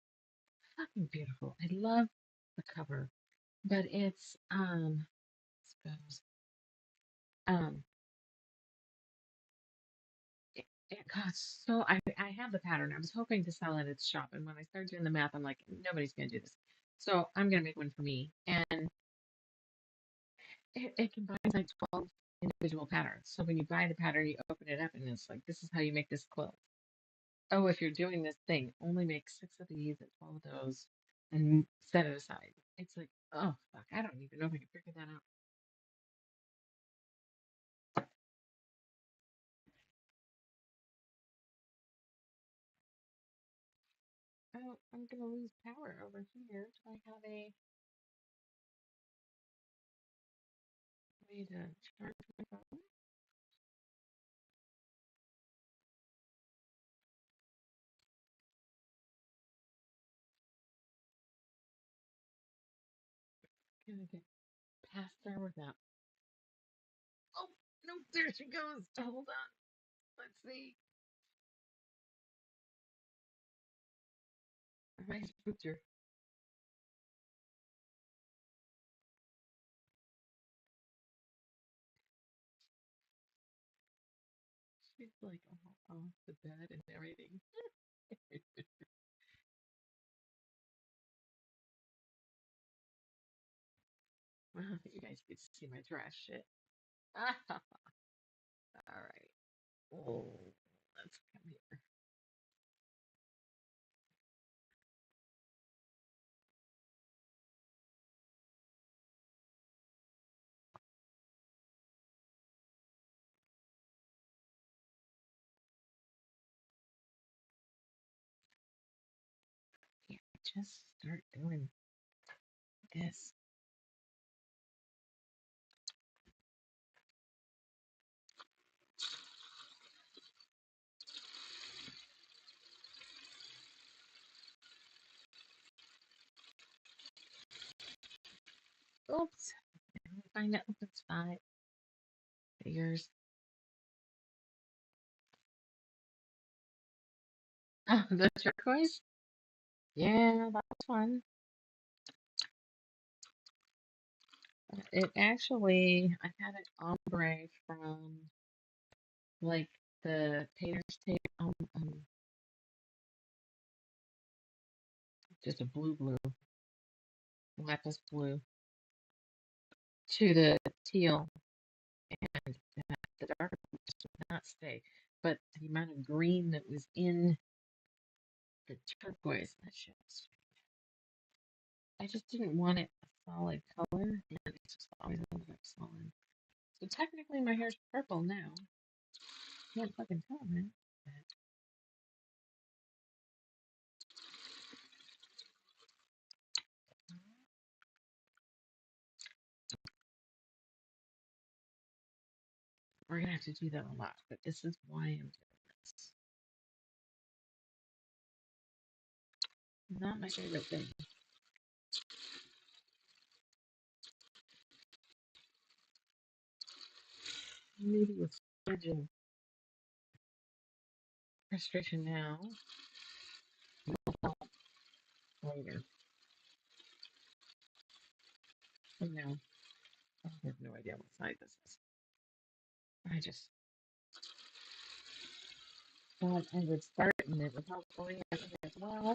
Beautiful. I love the cover, but it's suppose um it costs so I have the pattern. I was hoping to sell it at the shop, and when I started doing the math, I'm like, nobody's gonna do this. So I'm gonna make one for me. And it combines like 12 individual patterns. So when you buy the pattern, you open it up and it's like, this is how you make this quilt. Oh, if you're doing this thing, only make 6 of these and 12 of those and set it aside. It's like, oh, fuck, I don't even know if I can figure that out. Oh, I'm gonna lose power over here. Do I have a way to charge my phone? Can I get past there without? Oh, no, there she goes. Hold on. Let's see. I spooked her. She's like all off the bed and everything. Well, you guys get to see my trash shit. All right. Oh, let's come here. Yeah, just start doing this. Oops. Let me find that open spot. Figures. Oh, the turquoise? Yeah, that was fun. It actually, I had an ombre from like the painter's tape, just a blue, lapis blue, to the teal, and the darker blue just did not stay. But the amount of green that was in the turquoise, that shit was, I just didn't want it a solid color, and it just always ended up solid. So technically, my hair's purple now. Can't fucking tell, man. We're gonna have to do that a lot, but this is why I'm doing this. Not my favorite thing. Maybe with surgeon frustration now, later. Oh no, I have no idea what size this is. I just thought I would start and it would hopefully as well.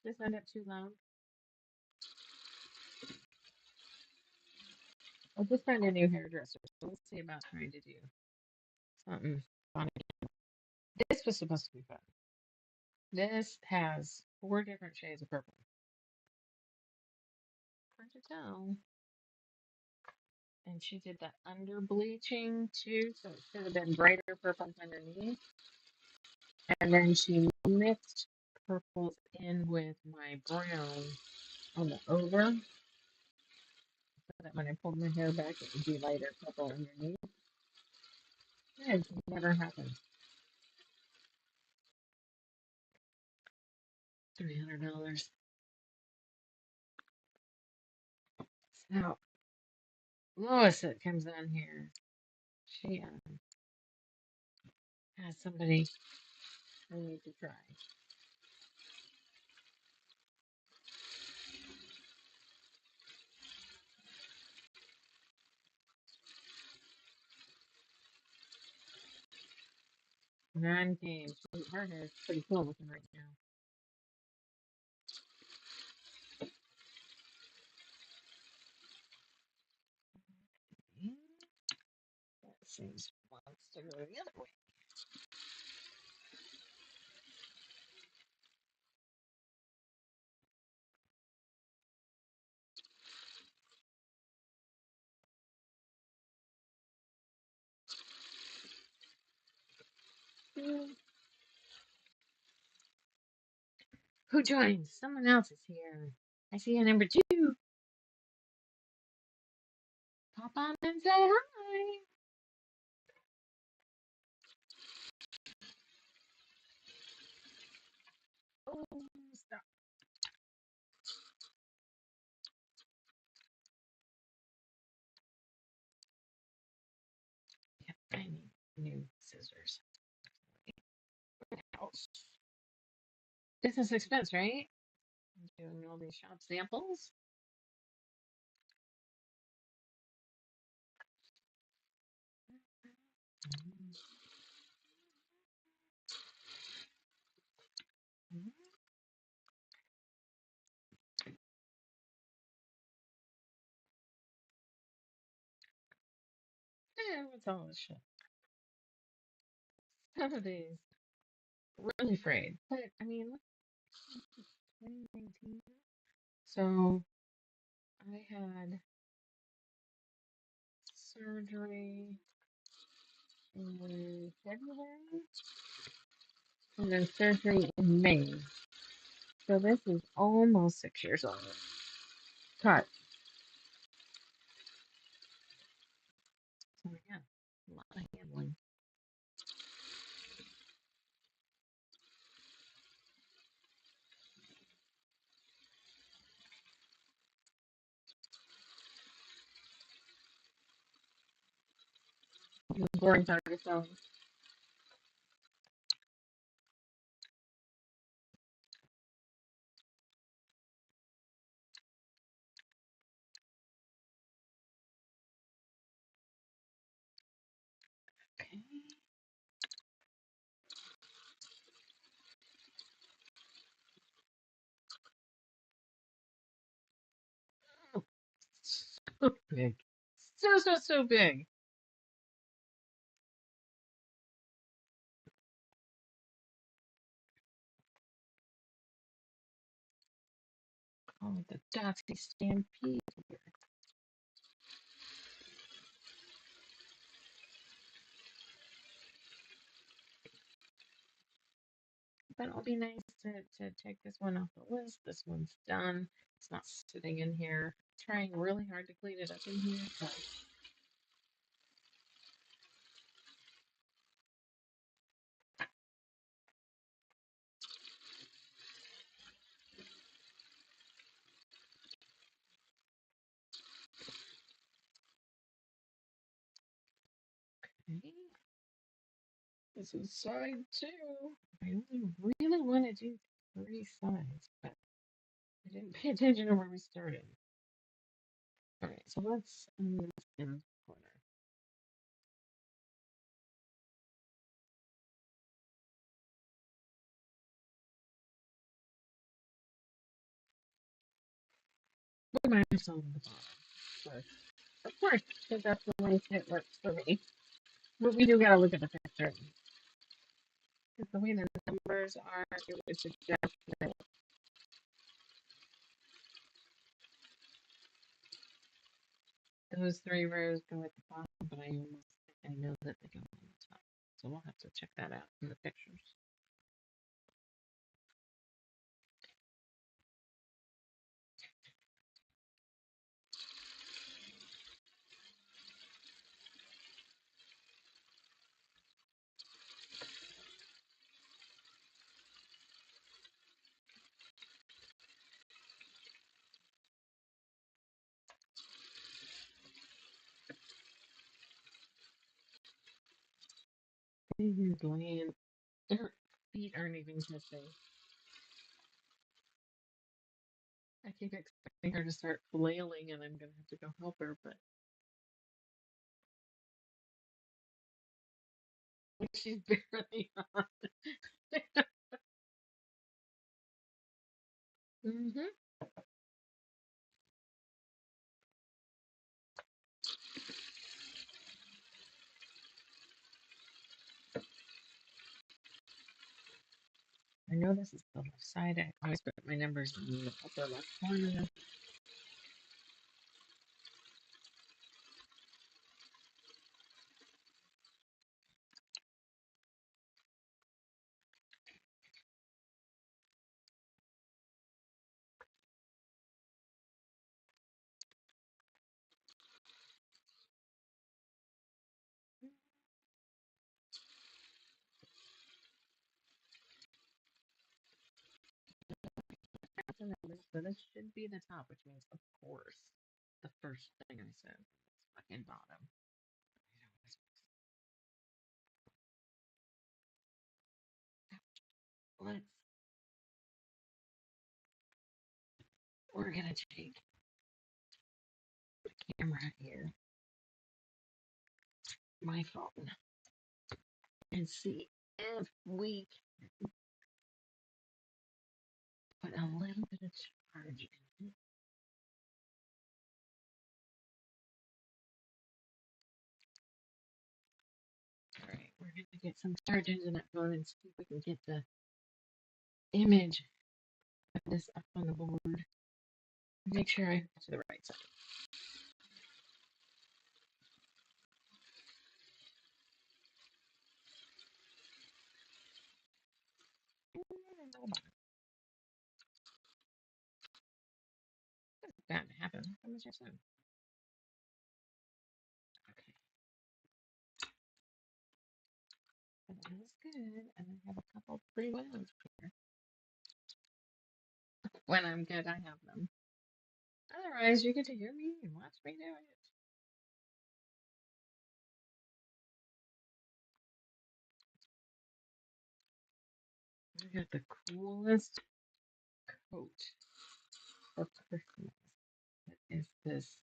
This end up too loud. I just found a new hairdresser, so let's see about trying to do something fun. This was supposed to be fun. This has 4 different shades of purple. Hard to tell. And she did the under bleaching too, so it should have been brighter purples underneath. And then she mixed purples in with my brown on the over, so that when I pulled my hair back, it would be lighter purple underneath. It's never happened. $300. So Lois that comes on here, she has somebody I need to try. Non-game. Her hair is pretty cool looking right now. That seems wants to go the other way. Who joins? Someone else is here. I see a number 2. Pop on and say hi. Oh, stop. Yep, I need new scissors. Ouch. Business expense, right? I'm doing all these shop samples. What's all this shit? Some of these really frayed. But I mean, look, 2019. So I had surgery in February and then surgery in May. So this is almost 6 years old. Cut. So yeah, a lot of handling. Boring part of yourself. Okay. Oh, so big. So big. Call it the Doxie Stampede. But it'll be nice to take this one off the list. This one's done. It's not sitting in here. Trying really hard to clean it up in here. But okay. This is side 2. I only really want to do 3 sides, but I didn't pay attention to where we started. Alright, so let's this in corner. Put my on the bottom first. Of course, because that's the way it works for me. But we do gotta look at the picture. Because the way the numbers are, it would suggest that those 3 rows go at the bottom, but I almost think I know that they go on the top. So we'll have to check that out in the pictures. Here's land. feet aren't even touching. I keep expecting her to start flailing, and I'm gonna have to go help her, but she's barely on. Hmm. I know this is the left side. I always put my numbers in the upper left corner. So this should be the top, which means, of course, the first thing I said is fucking bottom. Let's. We're gonna take the camera here, my phone, and see if we can put a little bit of charge in it. All right, we're gonna get some charge into that phone and see if we can get the image of this up on the board. Make sure I to the right side. That happened. How much your son? Okay, that is good. And I have a couple free ones here. When I'm good, I have them. Otherwise, you get to hear me and watch me do it. I got the coolest coat for Christmas. It is this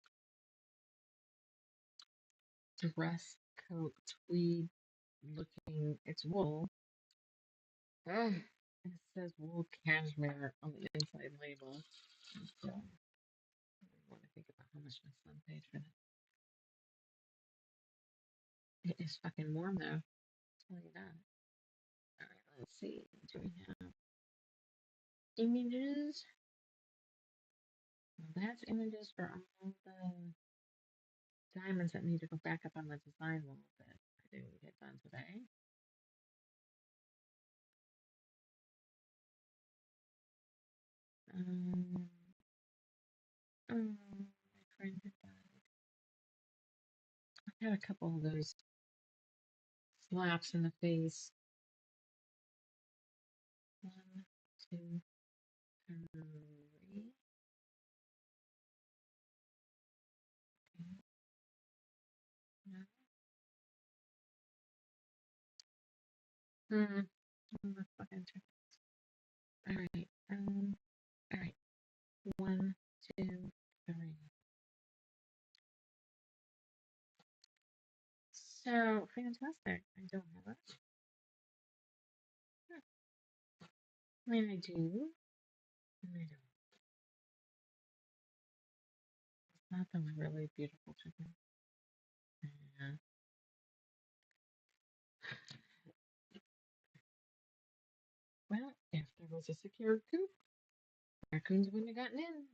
dress coat tweed looking. It's wool. Ugh. It says wool cashmere on the inside label. So, I want to think about how much my son paid for that. It is fucking warm though. I'll tell you that. Alright, let's see. Do we have images? Well, that's images for all the diamonds that need to go back up on the design wall that I didn't get done today. Um, oh, my friend had died. I had a couple of those slaps in the face. 1, 2, 3. Okay. No. Let's fucking check. All right. All right. 1, 2, 3. So fantastic. I don't have it. I mean, I do, and I don't. It's not the really beautiful chicken. Yeah. Well, if there was a secure coop, raccoons wouldn't have gotten in.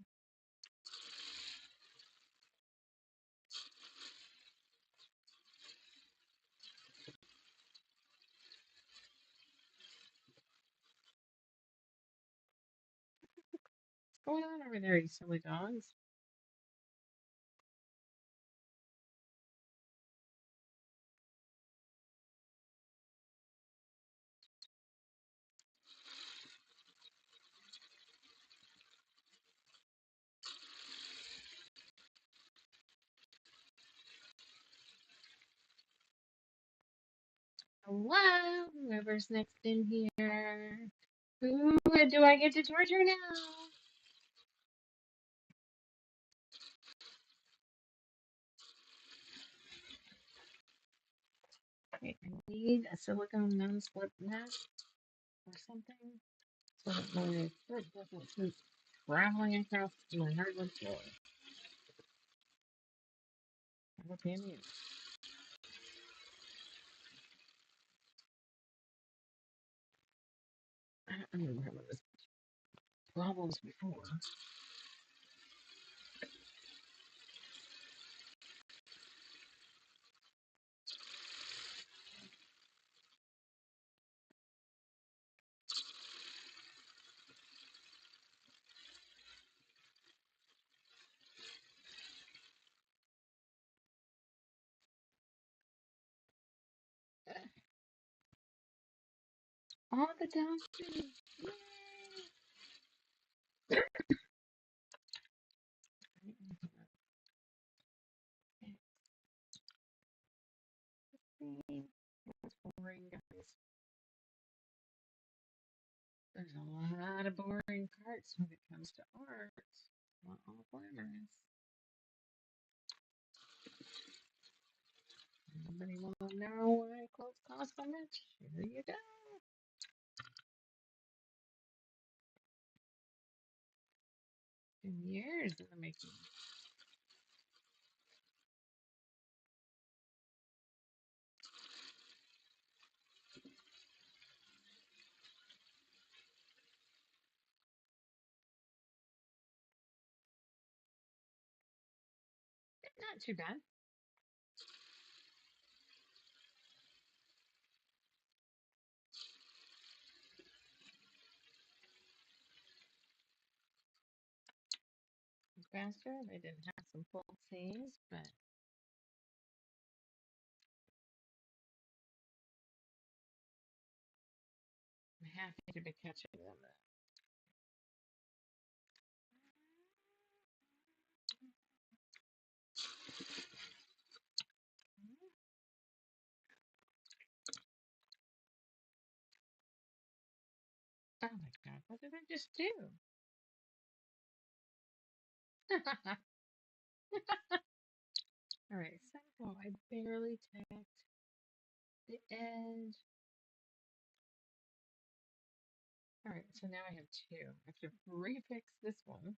What's going on over there, you silly dogs? Hello, whoever's next in here. Who do I get to torture now? Okay, I need a silicone non-slip mat or something so that my foot doesn't keep traveling across my hardwood floor. Have a opinion. I don't remember having this problems before. All the Doxie. That's boring, guys. There's a lot of boring parts when it comes to art. Not all glamorous. Anybody want to know why clothes cost so much? Here you go. 2 years in the making. Not too bad. Faster. They didn't have some full seams, but I'm happy to be catching them. Oh my god, what did I just do? Alright, somehow I barely tacked the edge. Alright, so now I have two. I have to refix this one.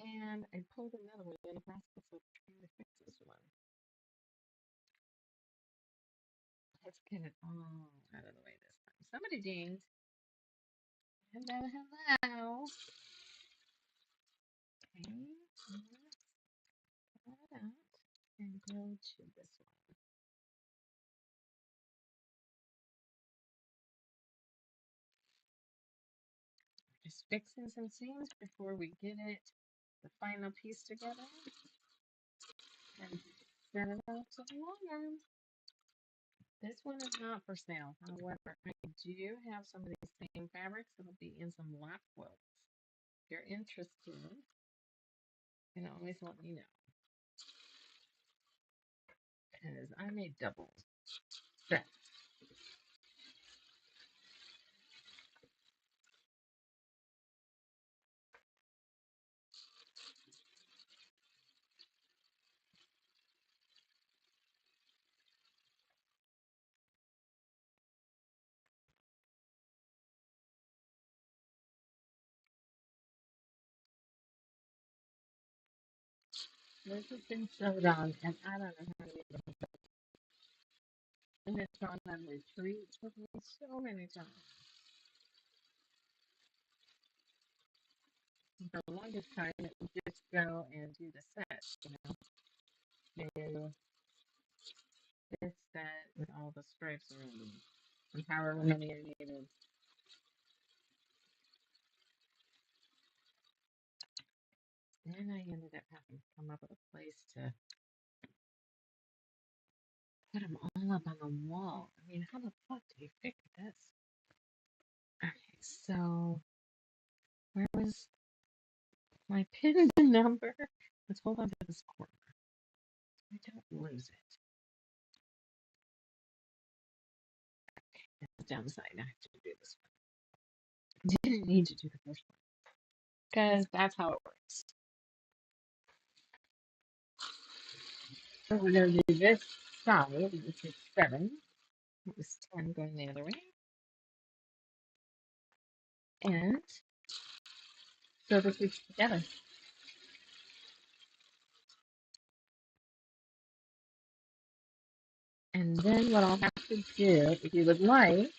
And I pulled another one in the process of trying to fix this one. Let's get it all out of the way this time. Somebody dinged. Hello, hello. Okay, let's pull it out and go to this one. Just fixing some seams before we get it, the final piece together, and set it out to the long arm. This one is not for sale. However, I do have some of these same fabrics that'll be in some lap quilts. If you're interested, you can always let me know. Because I made doubles. Set. This has been sewed on, and I don't know how to get it. And it's gone on retreat with me so many times. For the longest time, it would just go and do the set, do this set with all the stripes around them, and however many I needed. Then I ended up having to come up with a place to put them all up on the wall. I mean, how the fuck do you fix this? Okay, so where was my pin number? Let's hold on to this corner. I don't lose it. down the side. I have to do this one. Didn't need to do the first one because that's how it works. So we're going to do this side, which is 7. It was 10 going the other way. And sew the sleeves together. And then what I'll have to do, if you would like,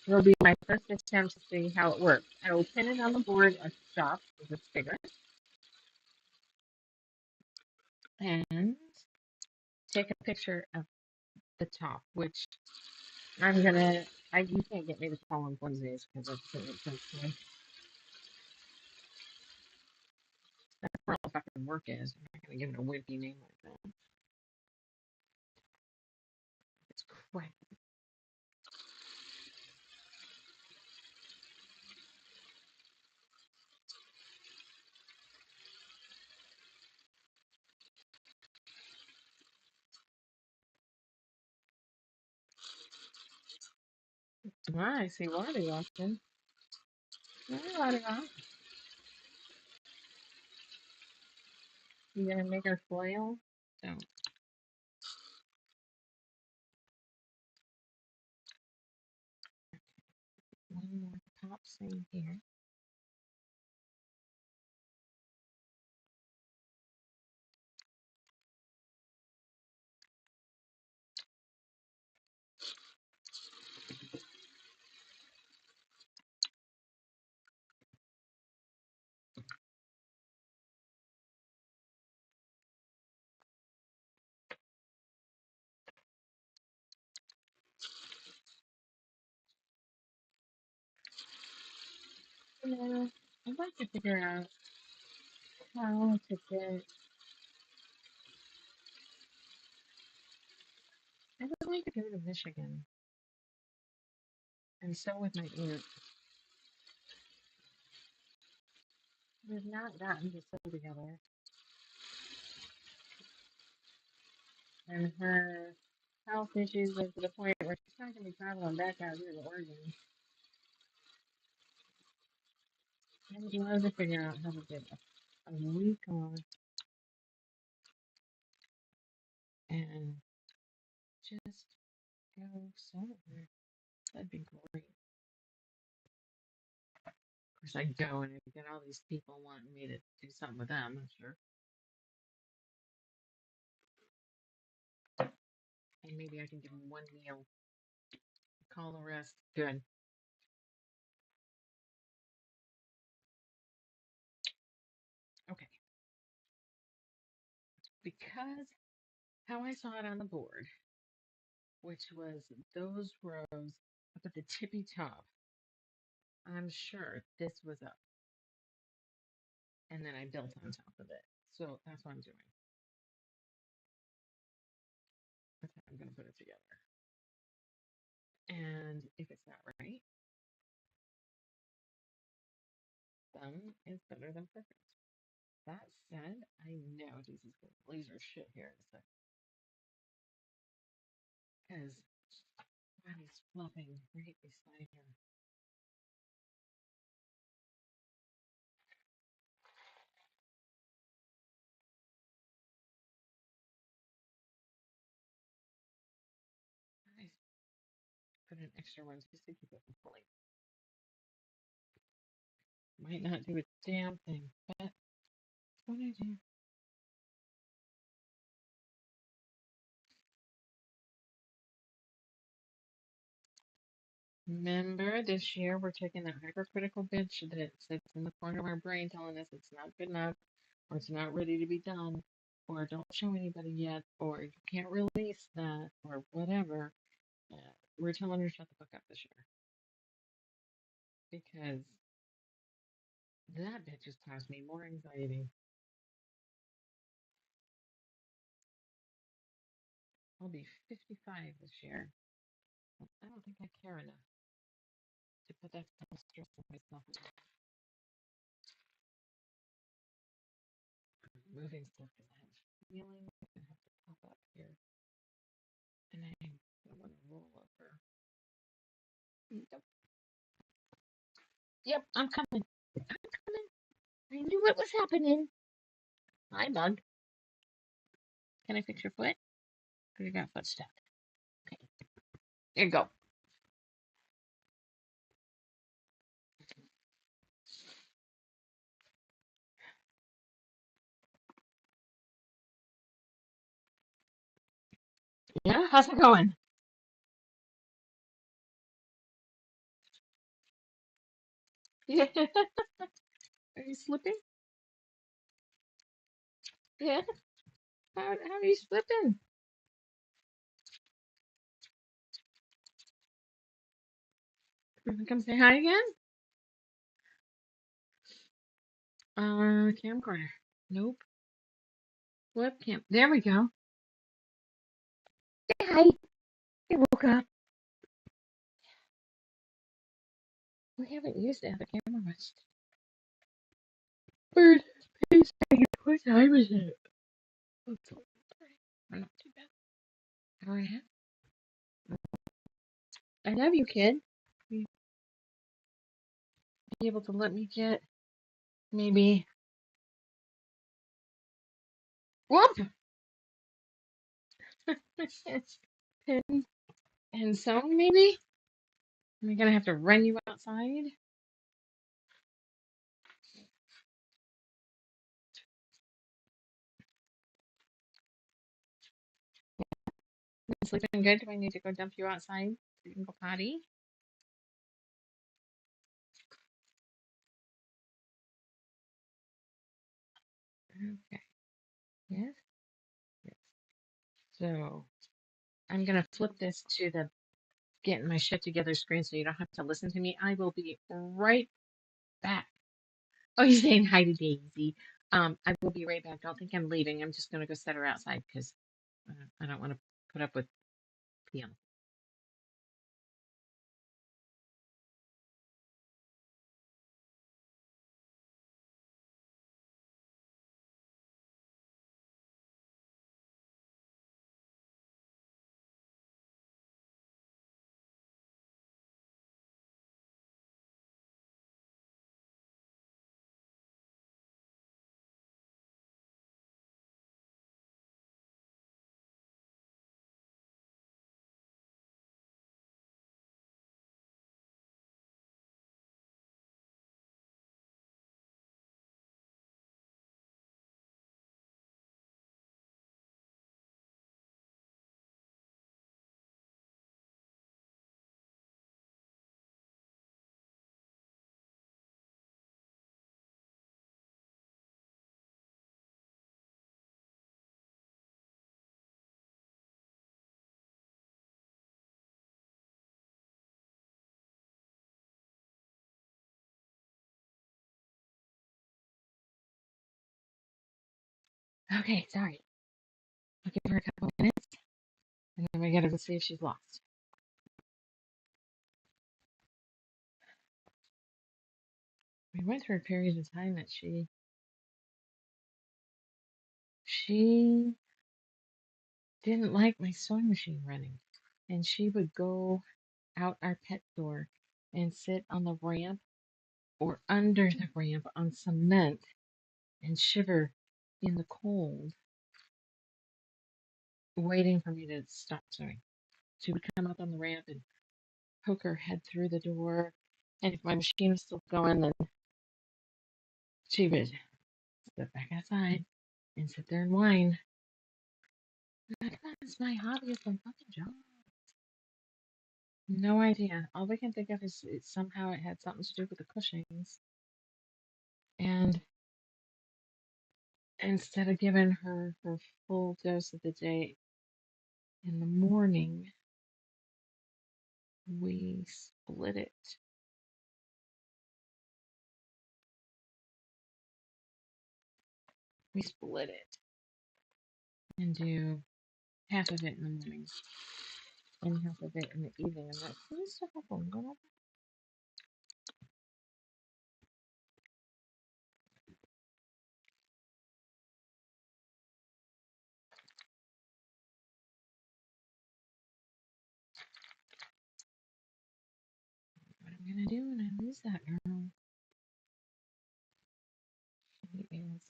will be my first attempt to see how it works. I will pin it on the board at the top because it's bigger. And take a picture of the top, which I'm gonna. You can't get me to call them Wednesdays because it doesn't make sense to me. That's where all the fucking work is. I'm not gonna give it a wimpy name like that. It's crap. I see why they often. Why they often. You gonna make her flail? Don't. One more top seam here. Yeah, I'd like to figure out how to get. I would like to go to Michigan and sew with my aunt. We've not gotten to sew together, and her health issues are to the point where she's not going to be traveling back out here to Oregon. I would love to figure out how to get a week off and just go somewhere. That'd be great. Of course, I go and I get all these people wanting me to do something with them. I'm sure, and maybe I can give them one meal. Call the rest. Good. Okay. Because how I saw it on the board, which was those rows up at the tippy top, I'm sure this was up. And then I built on top of it. So that's what I'm doing. That's how I'm going to put it together. And if it's not right, done is better than perfect. That said, I know Jesus is going to laser shit here in a second. Because Bonnie's fluffing right beside her. I put an extra one just to keep it from pulling. Might not do a damn thing, but what I do. Remember, this year we're taking that hypercritical bitch that sits in the corner of our brain telling us it's not good enough, or it's not ready to be done, or don't show anybody yet, or you can't release that, or whatever. We're telling her to shut the fuck up this year. Because that bitch has caused me more anxiety. I'll be 55 this year. I don't think I care enough to put that kind of stress on myself. Moving stuff because I have a feeling I'm going to have to pop up here. And I want to roll over. Yep, I'm coming. I'm coming. I knew what was happening. Hi, bug. Can I fix your foot? Because you got foot stuck. Okay, there you go. Yeah, how's it going? Yeah. Are you slipping? Yeah. How are you slipping? Come say hi again? Camcorder. Nope. Webcam. There we go. Say hi. You woke up. We haven't used the other camera much. Bird, please say what time is it? Oh, it's all right. We're not too bad. Hour and a half. I love you, kid. You be able to let me get maybe whoop pin and sewing maybe? Am I gonna have to run you outside? You sleeping good? Do I need to go dump you outside so you can go potty? Okay. Yes. Yes. So I'm gonna flip this to the getting my shit together screen so you don't have to listen to me. I will be right back. Oh, you're saying hi to Daisy. I will be right back. Don't think I'm leaving. I'm just gonna go set her outside because I don't want to put up with PM. Okay, sorry. I'll give her a couple minutes and then we gotta go see if she's lost. We went through a period of time that she didn't like my sewing machine running, and she would go out our pet door and sit on the ramp or under the ramp on cement and shiver in the cold, waiting for me to stop sewing. She would come up on the ramp and poke her head through the door, and if my machine was still going, then she would step back outside and sit there and whine. That's my hobby. It's my fucking job. No idea. All we can think of is somehow it had something to do with the Cushings. And instead of giving her her full dose of the day in the morning, we split it. We split it and do half of it in the morning and half of it in the evening. And that's just a couple. I'm gonna do when I lose that girl? She is.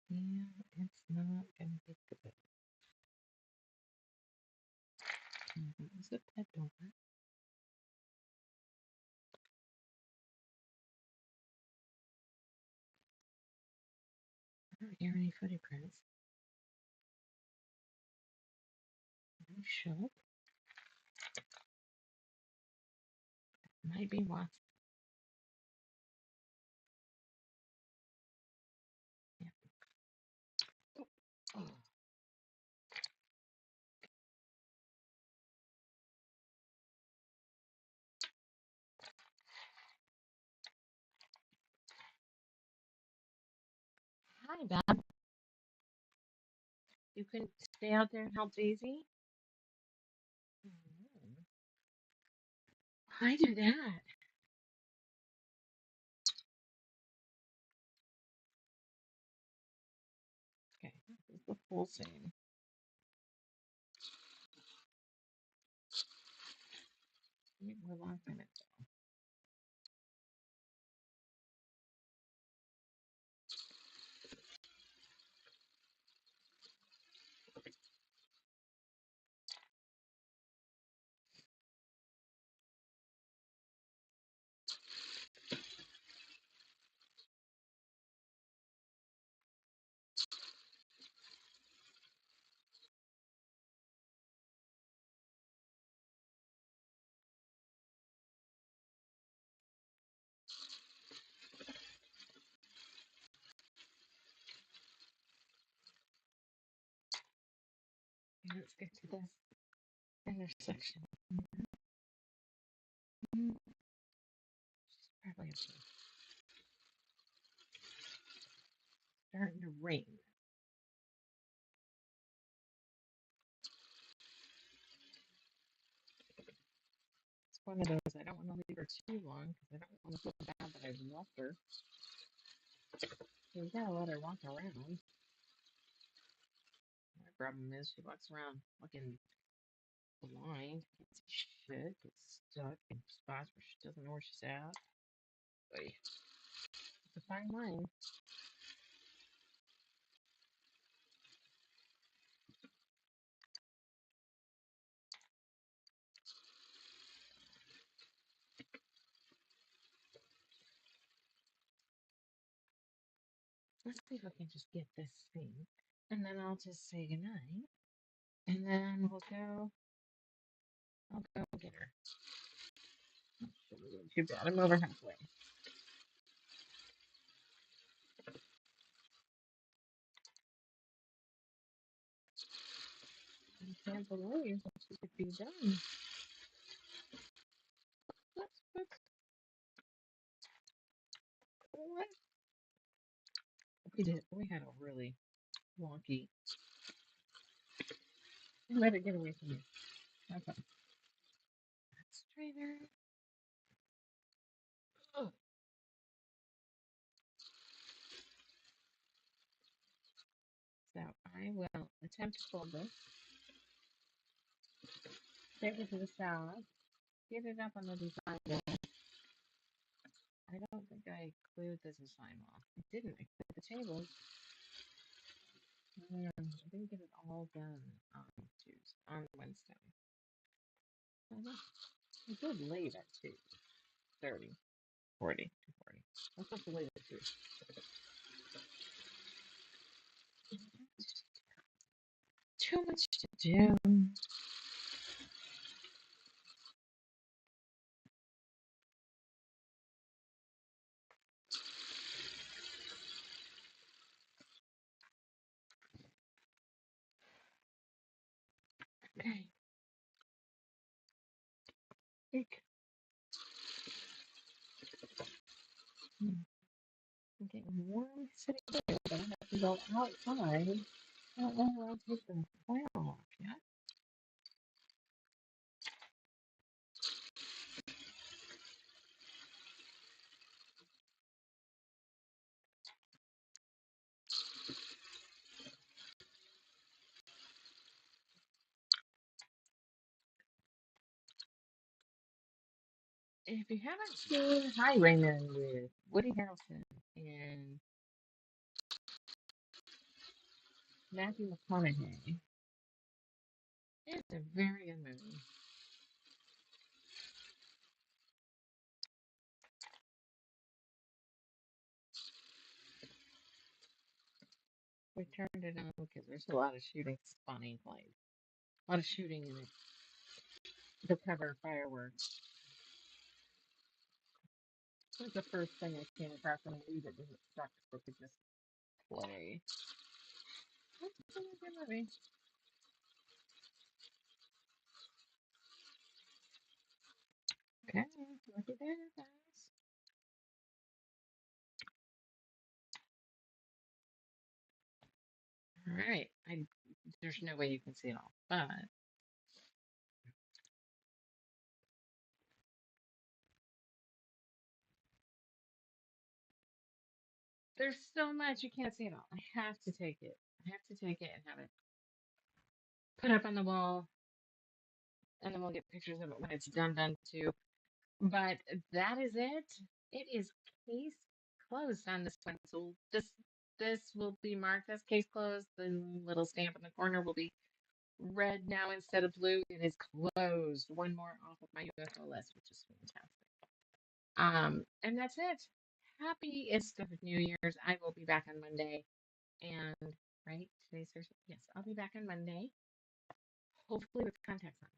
Yeah, it's not gonna be good. That was a pet door. I don't hear any footprints. No show. Might be Watson. Yeah. Oh. Hi, Bob. You can stay out there and help Daisy? Mm. I do that. Okay, this is the full scene. We're locking it. Okay, let's get to this intersection. Mm, Probably starting to rain. It's one of those I don't want to leave her too long because I don't want to feel bad that I've left her. So we gotta let her walk around. My problem is she walks around looking blind, can't see shit, gets stuck in spots where she doesn't know where she's at. Oy. It's a fine line. Let's see if I can just get this thing. And then I'll just say goodnight. And then I'll go get her. Shouldn't be too bad. I'm over halfway. I can't believe that she could be done. What? What? We had a really wonky. Let it get away from me. Okay. Straighter. Oh. So I will attempt to fold this. Take it to the salad. Get it up on the design wall. I don't think I glued the design wall. I didn't. I glued the tables. I didn't get it all done on Tuesday, on Wednesday. I did leave at 2:30, 40, 2:40. I'm supposed to leave at 2. Too much to do. Okay. Eek. I'm getting warm sitting here, but I have to go outside. I don't know where I'll take the flannel off yet. If you haven't seen Highwaymen with Woody Harrelson and Matthew McConaughey, it's a very good movie. We turned it on because there's a lot of shooting. It's funny, like a lot of shooting in it. The cover fireworks. It was the first thing I came across on a movie that doesn't suck, so could just play. It's a good movie. Okay, look at that, guys. All right, there's no way you can see it all, but there's so much you can't see it all. I have to take it. I have to take it and have it put up on the wall, and then we'll get pictures of it when it's done too. But that is it. It is case closed on this one. So this will be marked as case closed. The little stamp in the corner will be red now instead of blue. It is closed. One more off of my UFO list, which is fantastic. And that's it. Happiest of New Year's. I will be back on Monday. And right, today's Thursday. Yes, I'll be back on Monday. Hopefully with contacts on.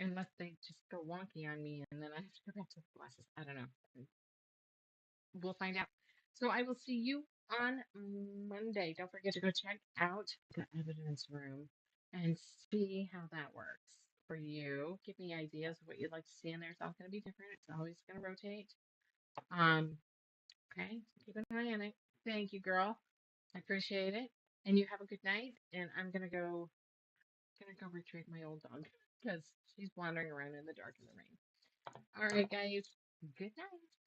Unless they just go wonky on me and then I have to go back to the glasses. I don't know. We'll find out. So I will see you on Monday. Don't forget to go check out the evidence room and see how that works for you. Give me ideas of what you'd like to see in there. It's all going to be different. It's always going to rotate. Um, okay, keep an eye on it. Thank you, girl. I appreciate it. And you have a good night. And I'm gonna go retrieve my old dog because she's wandering around in the dark in the rain. All right, guys. Good night.